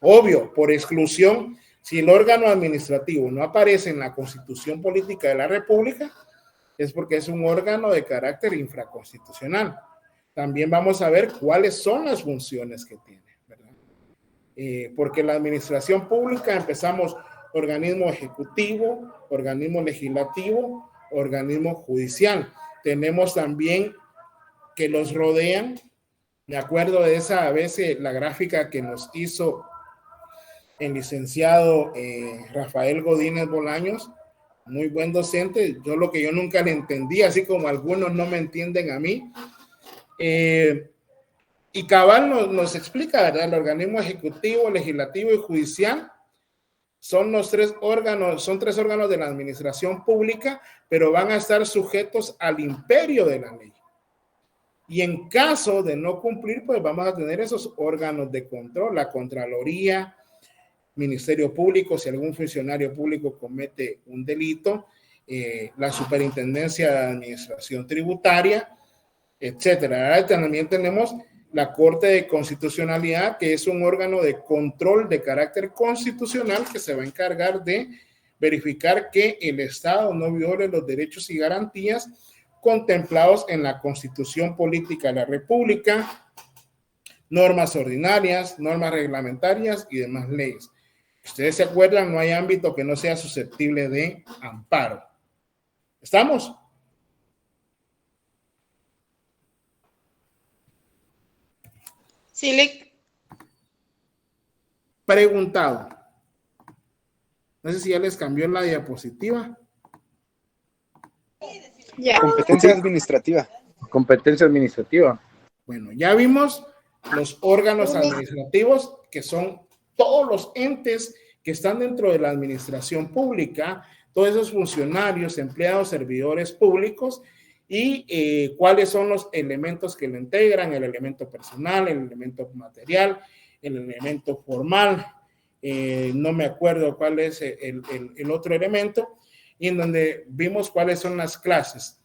Speaker 1: Obvio, por exclusión, si el órgano administrativo no aparece en la Constitución Política de la República, es porque es un órgano de carácter infraconstitucional. También vamos a ver cuáles son las funciones que tiene, ¿verdad? Porque la administración pública empezamos organismo ejecutivo, organismo legislativo, organismo judicial. Tenemos también que los rodean. Me acuerdo de esa vez la gráfica que nos hizo el licenciado Rafael Godínez Bolaños, muy buen docente. Lo que yo nunca le entendí, así como algunos no me entienden a mí. Y cabal nos explica, ¿verdad? El organismo ejecutivo, legislativo y judicial son tres órganos de la administración pública, pero van a estar sujetos al imperio de la ley. Y en caso de no cumplir, pues vamos a tener esos órganos de control, la Contraloría, Ministerio Público, si algún funcionario público comete un delito, la Superintendencia de Administración Tributaria, etcétera. Ahora también tenemos la Corte de Constitucionalidad, que es un órgano de control de carácter constitucional que se va a encargar de verificar que el Estado no viole los derechos y garantías contemplados en la Constitución Política de la República, normas ordinarias, normas reglamentarias y demás leyes. Ustedes se acuerdan, no hay ámbito que no sea susceptible de amparo. ¿Estamos?
Speaker 3: Sí, Lick.
Speaker 1: Preguntado. No sé si ya les cambió la diapositiva.
Speaker 3: Ya.
Speaker 5: Competencia administrativa.
Speaker 4: Competencia administrativa.
Speaker 1: Bueno, ya vimos los órganos administrativos, que son todos los entes que están dentro de la administración pública, todos esos funcionarios, empleados, servidores públicos, y cuáles son los elementos que lo integran: el elemento personal, el elemento material, el elemento formal, no me acuerdo cuál es el otro elemento, y en donde vimos cuáles son las clases.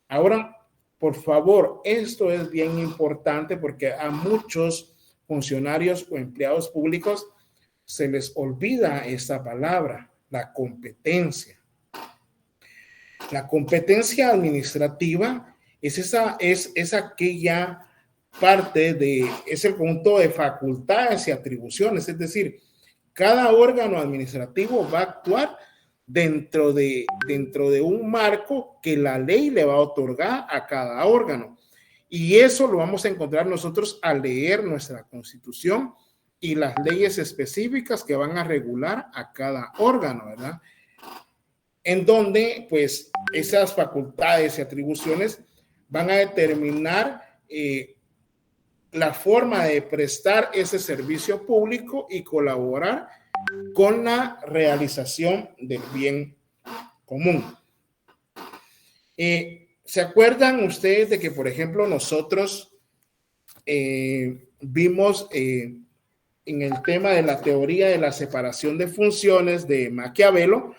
Speaker 1: Ahora, por favor, esto es bien importante, porque a muchos funcionarios o empleados públicos se les olvida esta palabra, la competencia. La competencia administrativa es aquella es el conjunto de facultades y atribuciones, es decir, cada órgano administrativo va a actuar dentro de un marco que la ley le va a otorgar a cada órgano. Y eso lo vamos a encontrar nosotros al leer nuestra Constitución y las leyes específicas que van a regular a cada órgano, ¿verdad? En donde, pues, esas facultades y atribuciones van a determinar la forma de prestar ese servicio público y colaborar con la realización del bien común. ¿Se acuerdan ustedes de que, por ejemplo, nosotros vimos en el tema de la teoría de la separación de funciones de Maquiavelo,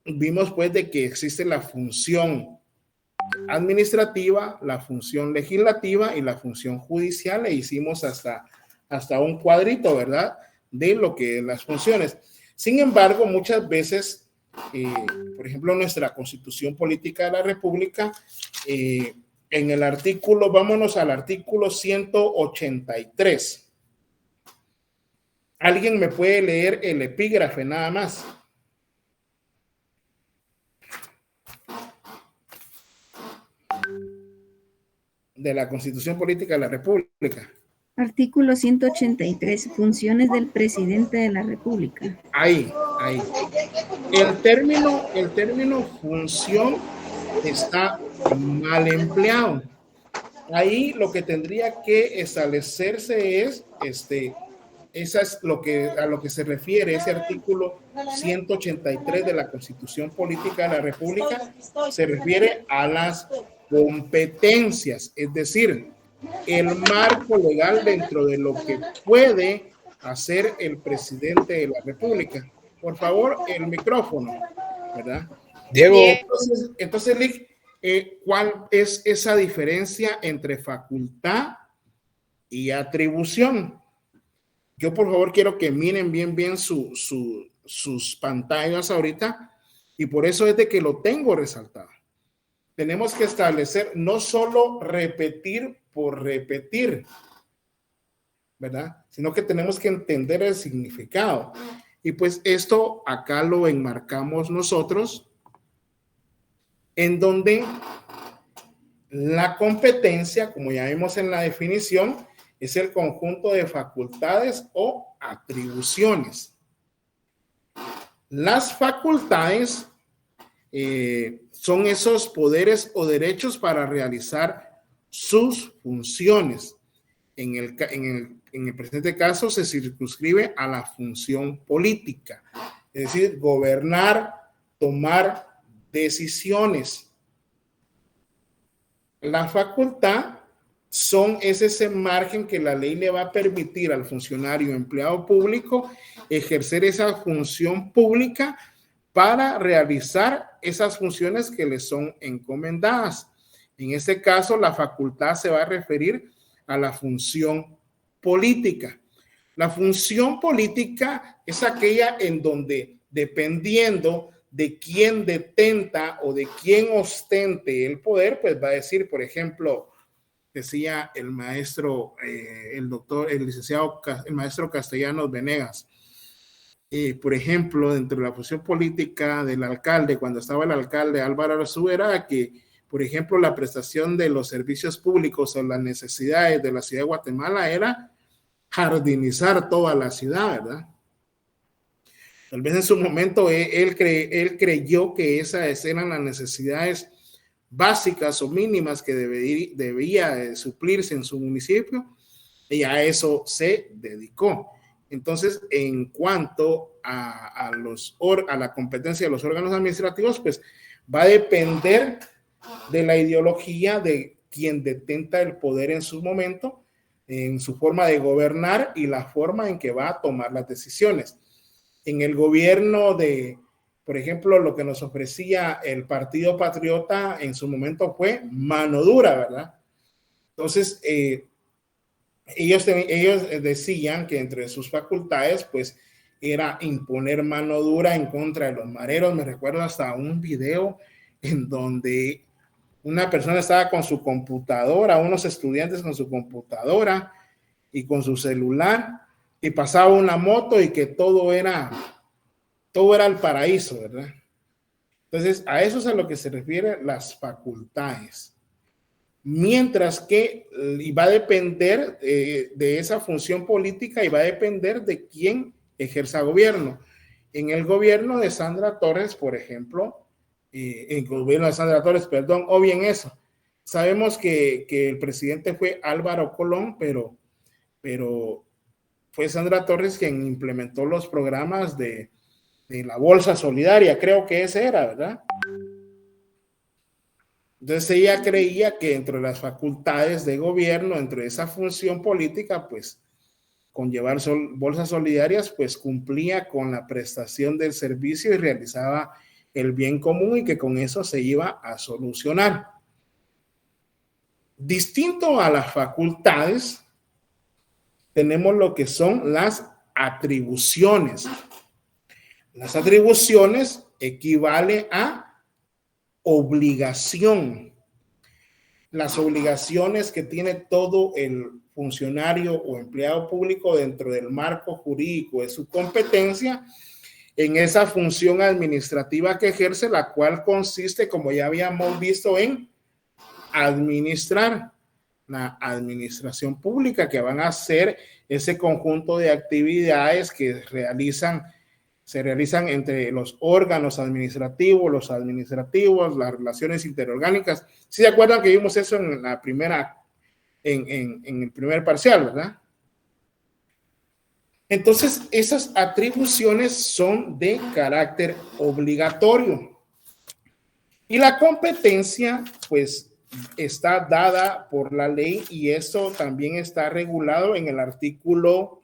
Speaker 1: vimos pues de que existe la función administrativa, la función legislativa y la función judicial, e hicimos hasta un cuadrito, ¿verdad?, de lo que las funciones. Sin embargo, muchas veces, por ejemplo, nuestra Constitución Política de la República, en el artículo, vámonos al artículo 183. ¿Alguien me puede leer el epígrafe nada más? De la Constitución Política de la República.
Speaker 10: Artículo 183, funciones del presidente de la República.
Speaker 1: Ahí. El término función está mal empleado. Ahí lo que tendría que establecerse es, esa es a lo que se refiere ese artículo 183 de la Constitución Política de la República, se refiere a las competencias, es decir, el marco legal dentro de lo que puede hacer el presidente de la República. Por favor, el micrófono, ¿verdad?
Speaker 4: Diego.
Speaker 1: Entonces, Lick, ¿cuál es esa diferencia entre facultad y atribución? Yo, por favor, quiero que miren bien sus pantallas ahorita, y por eso es de que lo tengo resaltado. Tenemos que establecer, no solo repetir por repetir, ¿verdad?, sino que tenemos que entender el significado. Y pues esto acá lo enmarcamos nosotros, en donde la competencia, como ya vimos en la definición, es el conjunto de facultades o atribuciones. Las facultades son esos poderes o derechos para realizar sus funciones. En el presente caso se circunscribe a la función política, es decir, gobernar, tomar decisiones. La facultad es ese margen que la ley le va a permitir al funcionario empleado público ejercer esa función pública para realizar esas funciones que le son encomendadas. En este caso, la facultad se va a referir a la función política. La función política es aquella en donde, dependiendo de quién detenta o de quién ostente el poder, pues va a decir, por ejemplo, decía el maestro, el maestro Castellanos Venegas, por ejemplo, dentro de la función política del alcalde, cuando estaba el alcalde Álvaro Arzú, era que, por ejemplo, la prestación de los servicios públicos o las necesidades de la ciudad de Guatemala era jardinizar toda la ciudad, ¿verdad? Tal vez en su momento él creyó que esas eran las necesidades básicas o mínimas que debía suplirse en su municipio, y a eso se dedicó. Entonces, en cuanto a la competencia de los órganos administrativos, pues va a depender de la ideología de quien detenta el poder en su momento, en su forma de gobernar y la forma en que va a tomar las decisiones. En el gobierno por ejemplo, lo que nos ofrecía el Partido Patriota en su momento fue mano dura, ¿verdad? Entonces, ellos decían que entre sus facultades, pues, era imponer mano dura en contra de los mareros. Me recuerdo hasta un video en donde una persona estaba con su computadora, unos estudiantes con su computadora y con su celular, y pasaba una moto y que todo era el paraíso, ¿verdad? Entonces, a eso es a lo que se refiere las facultades. Mientras que, y va a depender de esa función política y va a depender de quién ejerza gobierno. En el gobierno de Sandra Torres, por ejemplo, o bien eso. Sabemos que el presidente fue Álvaro Colón, pero fue Sandra Torres quien implementó los programas de la Bolsa Solidaria, creo que ese era, ¿verdad? Entonces ella creía que dentro de las facultades de gobierno, dentro de esa función política, pues con llevar bolsas solidarias, pues cumplía con la prestación del servicio y realizaba el bien común y que con eso se iba a solucionar. Distinto a las facultades, tenemos lo que son las atribuciones. Las atribuciones equivale a obligación. Las obligaciones que tiene todo el funcionario o empleado público dentro del marco jurídico de su competencia en esa función administrativa que ejerce, la cual consiste, como ya habíamos visto, en administrar la administración pública, que van a ser ese conjunto de actividades que se realizan entre los órganos administrativos, las relaciones interorgánicas. ¿Sí se acuerdan que vimos eso en la primera, en el primer parcial, verdad? Entonces, esas atribuciones son de carácter obligatorio. Y la competencia, pues, está dada por la ley y eso también está regulado en el artículo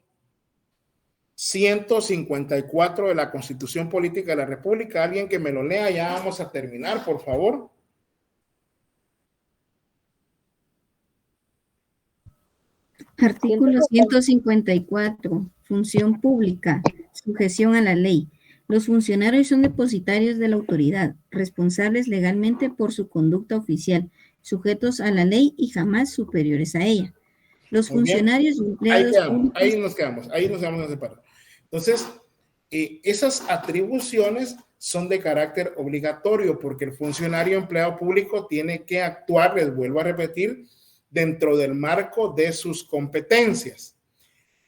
Speaker 1: 154 de la Constitución Política de la República. Alguien que me lo lea, ya vamos a terminar, por favor.
Speaker 10: Artículo 154. Función pública. Sujeción a la ley. Los funcionarios son depositarios de la autoridad, responsables legalmente por su conducta oficial, sujetos a la ley y jamás superiores a ella. Los funcionarios
Speaker 1: ahí nos quedamos a separar. Entonces, esas atribuciones son de carácter obligatorio porque el funcionario empleado público tiene que actuar, les vuelvo a repetir, dentro del marco de sus competencias.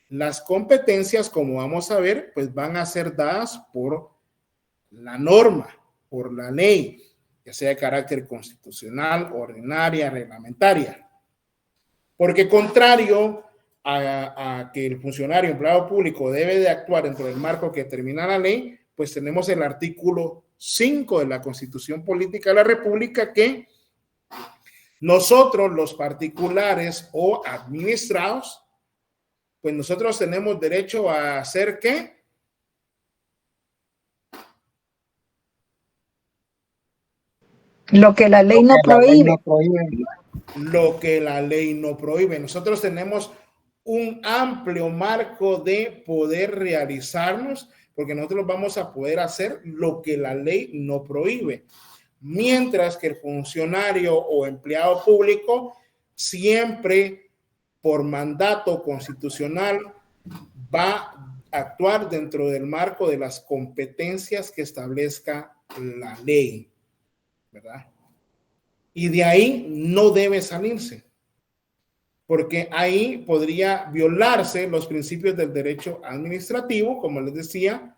Speaker 1: Las competencias, como vamos a ver, pues van a ser dadas por la norma, por la ley, ya sea de carácter constitucional, ordinaria, reglamentaria. Porque contrario a que el funcionario empleado público debe de actuar dentro del marco que determina la ley, pues tenemos el artículo 5 de la Constitución Política de la República que nosotros, los particulares o administrados, pues nosotros tenemos derecho a hacer ¿qué?
Speaker 11: Lo que la ley no prohíbe.
Speaker 1: Lo que la ley no prohíbe. Nosotros tenemos un amplio marco de poder realizarnos porque nosotros vamos a poder hacer lo que la ley no prohíbe. Mientras que el funcionario o empleado público siempre por mandato constitucional va a actuar dentro del marco de las competencias que establezca la ley, ¿verdad? Y de ahí no debe salirse, porque ahí podría violarse los principios del derecho administrativo, como les decía,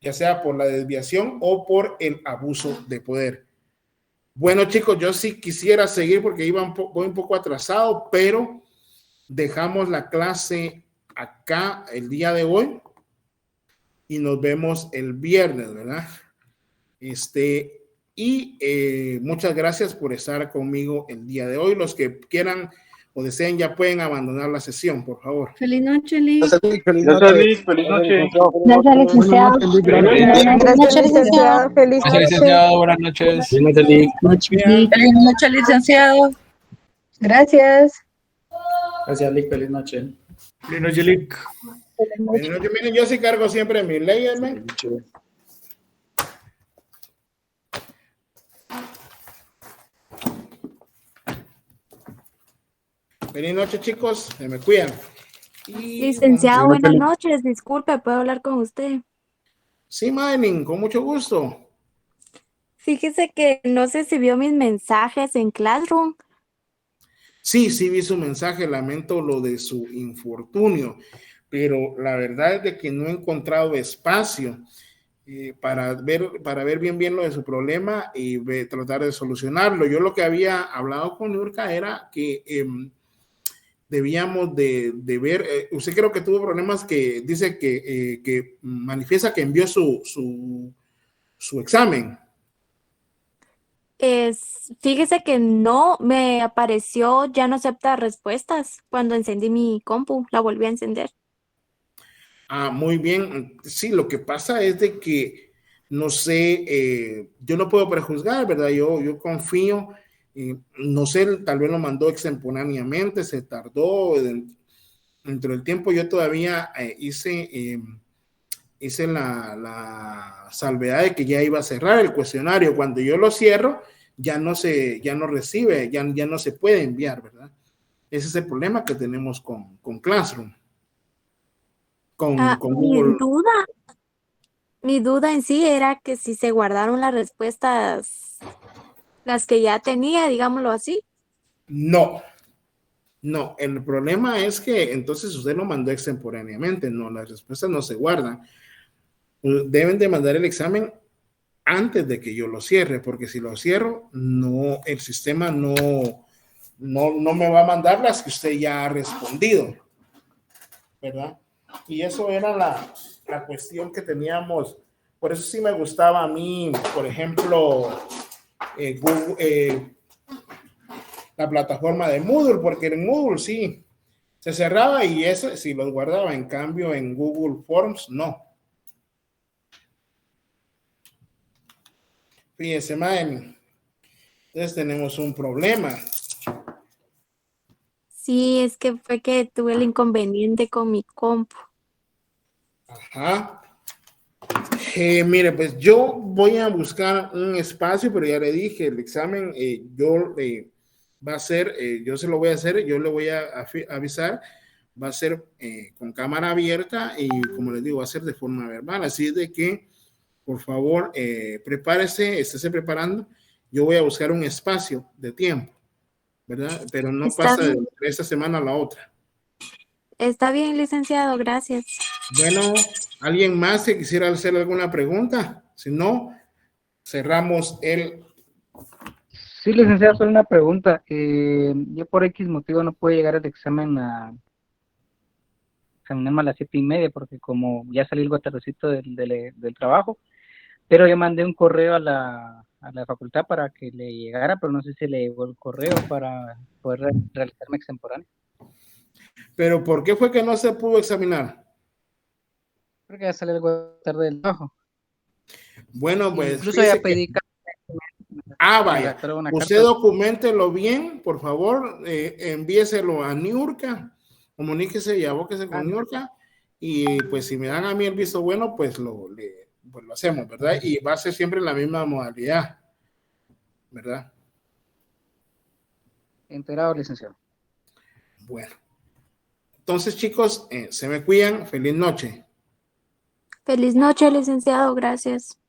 Speaker 1: ya sea por la desviación o por el abuso de poder. Bueno, chicos, yo sí quisiera seguir porque voy un poco atrasado, pero dejamos la clase acá el día de hoy y nos vemos el viernes, ¿verdad? Muchas gracias por estar conmigo el día de hoy. Los que quieran o deseen ya pueden abandonar la sesión, por favor.
Speaker 10: Feliz noche, Liz.
Speaker 6: Feliz noche.
Speaker 8: Gracias, licenciado.
Speaker 3: Buenas noches, licenciado. Feliz noche.
Speaker 9: Licenciado, buenas noches.
Speaker 11: Feliz noche, licenciado. Gracias.
Speaker 9: Gracias, Lick. Feliz noche.
Speaker 6: Feliz noche, Lick.
Speaker 1: Miren, yo sí cargo siempre mi ley, Feliz noche, chicos. Se me cuidan. Y
Speaker 8: Licenciado, buenas noches. Disculpe, ¿puedo hablar con usted?
Speaker 1: Sí, Madeline, con mucho gusto.
Speaker 8: Fíjese que no sé si vio mis mensajes en Classroom.
Speaker 1: Sí, sí vi su mensaje, lamento lo de su infortunio, pero la verdad es de que no he encontrado espacio para ver bien lo de su problema y tratar de solucionarlo. Yo lo que había hablado con Nurka era que debíamos de ver, usted creo que tuvo problemas que dice que manifiesta que envió su examen.
Speaker 8: Fíjese que no me apareció, ya no acepta respuestas cuando encendí mi compu, la volví a encender.
Speaker 1: Ah, muy bien. Sí, lo que pasa es de que, no sé, yo no puedo prejuzgar, ¿verdad? Yo confío, no sé, tal vez lo mandó extemporáneamente, se tardó, dentro del tiempo yo todavía hice la salvedad de que ya iba a cerrar el cuestionario. Cuando yo lo cierro, ya no recibe, ya no se puede enviar, ¿verdad? Ese es el problema que tenemos con Classroom. Con Google.
Speaker 8: Mi duda en sí era que si se guardaron las respuestas, las que ya tenía, digámoslo así.
Speaker 1: No, el problema es que entonces usted lo mandó extemporáneamente, no, las respuestas no se guardan. Deben de mandar el examen antes de que yo lo cierre, porque si lo cierro, no, el sistema no me va a mandar las que usted ya ha respondido, ¿verdad? Y eso era la cuestión que teníamos. Por eso sí me gustaba a mí, por ejemplo, Google, la plataforma de Moodle, porque en Moodle sí se cerraba y ese sí los guardaba. En cambio, en Google Forms no. Fíjese, Madeline. Entonces tenemos un problema.
Speaker 8: Sí, es que fue que tuve el inconveniente con mi compu.
Speaker 1: Ajá. Mire, pues yo voy a buscar un espacio, pero ya le dije, el examen va a ser, yo se lo voy a hacer, yo le voy a avisar, va a ser con cámara abierta y como les digo, va a ser de forma verbal, así de que por favor prepárese, estése preparando, yo voy a buscar un espacio de tiempo, ¿verdad? Pero no pasa de esta semana a la otra.
Speaker 8: Está bien, licenciado, gracias.
Speaker 1: Bueno, ¿alguien más que quisiera hacer alguna pregunta? Si no, cerramos el...
Speaker 12: Sí, licenciado, solo una pregunta. Yo por X motivo no puedo llegar al examen a examinarme a las 7:30 porque como ya salí algo tardecito del trabajo, pero yo mandé un correo a la facultad para que le llegara, pero no sé si le llegó el correo para poder realizarme extemporáneo.
Speaker 1: ¿Pero por qué fue que no se pudo examinar?
Speaker 12: Porque ya salí algo tarde del trabajo.
Speaker 1: Bueno, pues...
Speaker 12: Incluso ya pedí...
Speaker 1: vaya. Usted documentelo bien, por favor, envíeselo a Niurka, comuníquese y abóquese con Niurka, y pues si me dan a mí el visto bueno, pues lo hacemos, ¿verdad? Y va a ser siempre la misma modalidad, ¿verdad?
Speaker 12: Enterado, licenciado.
Speaker 1: Bueno. Entonces, chicos, se me cuidan. Feliz noche.
Speaker 8: Feliz noche, licenciado. Gracias.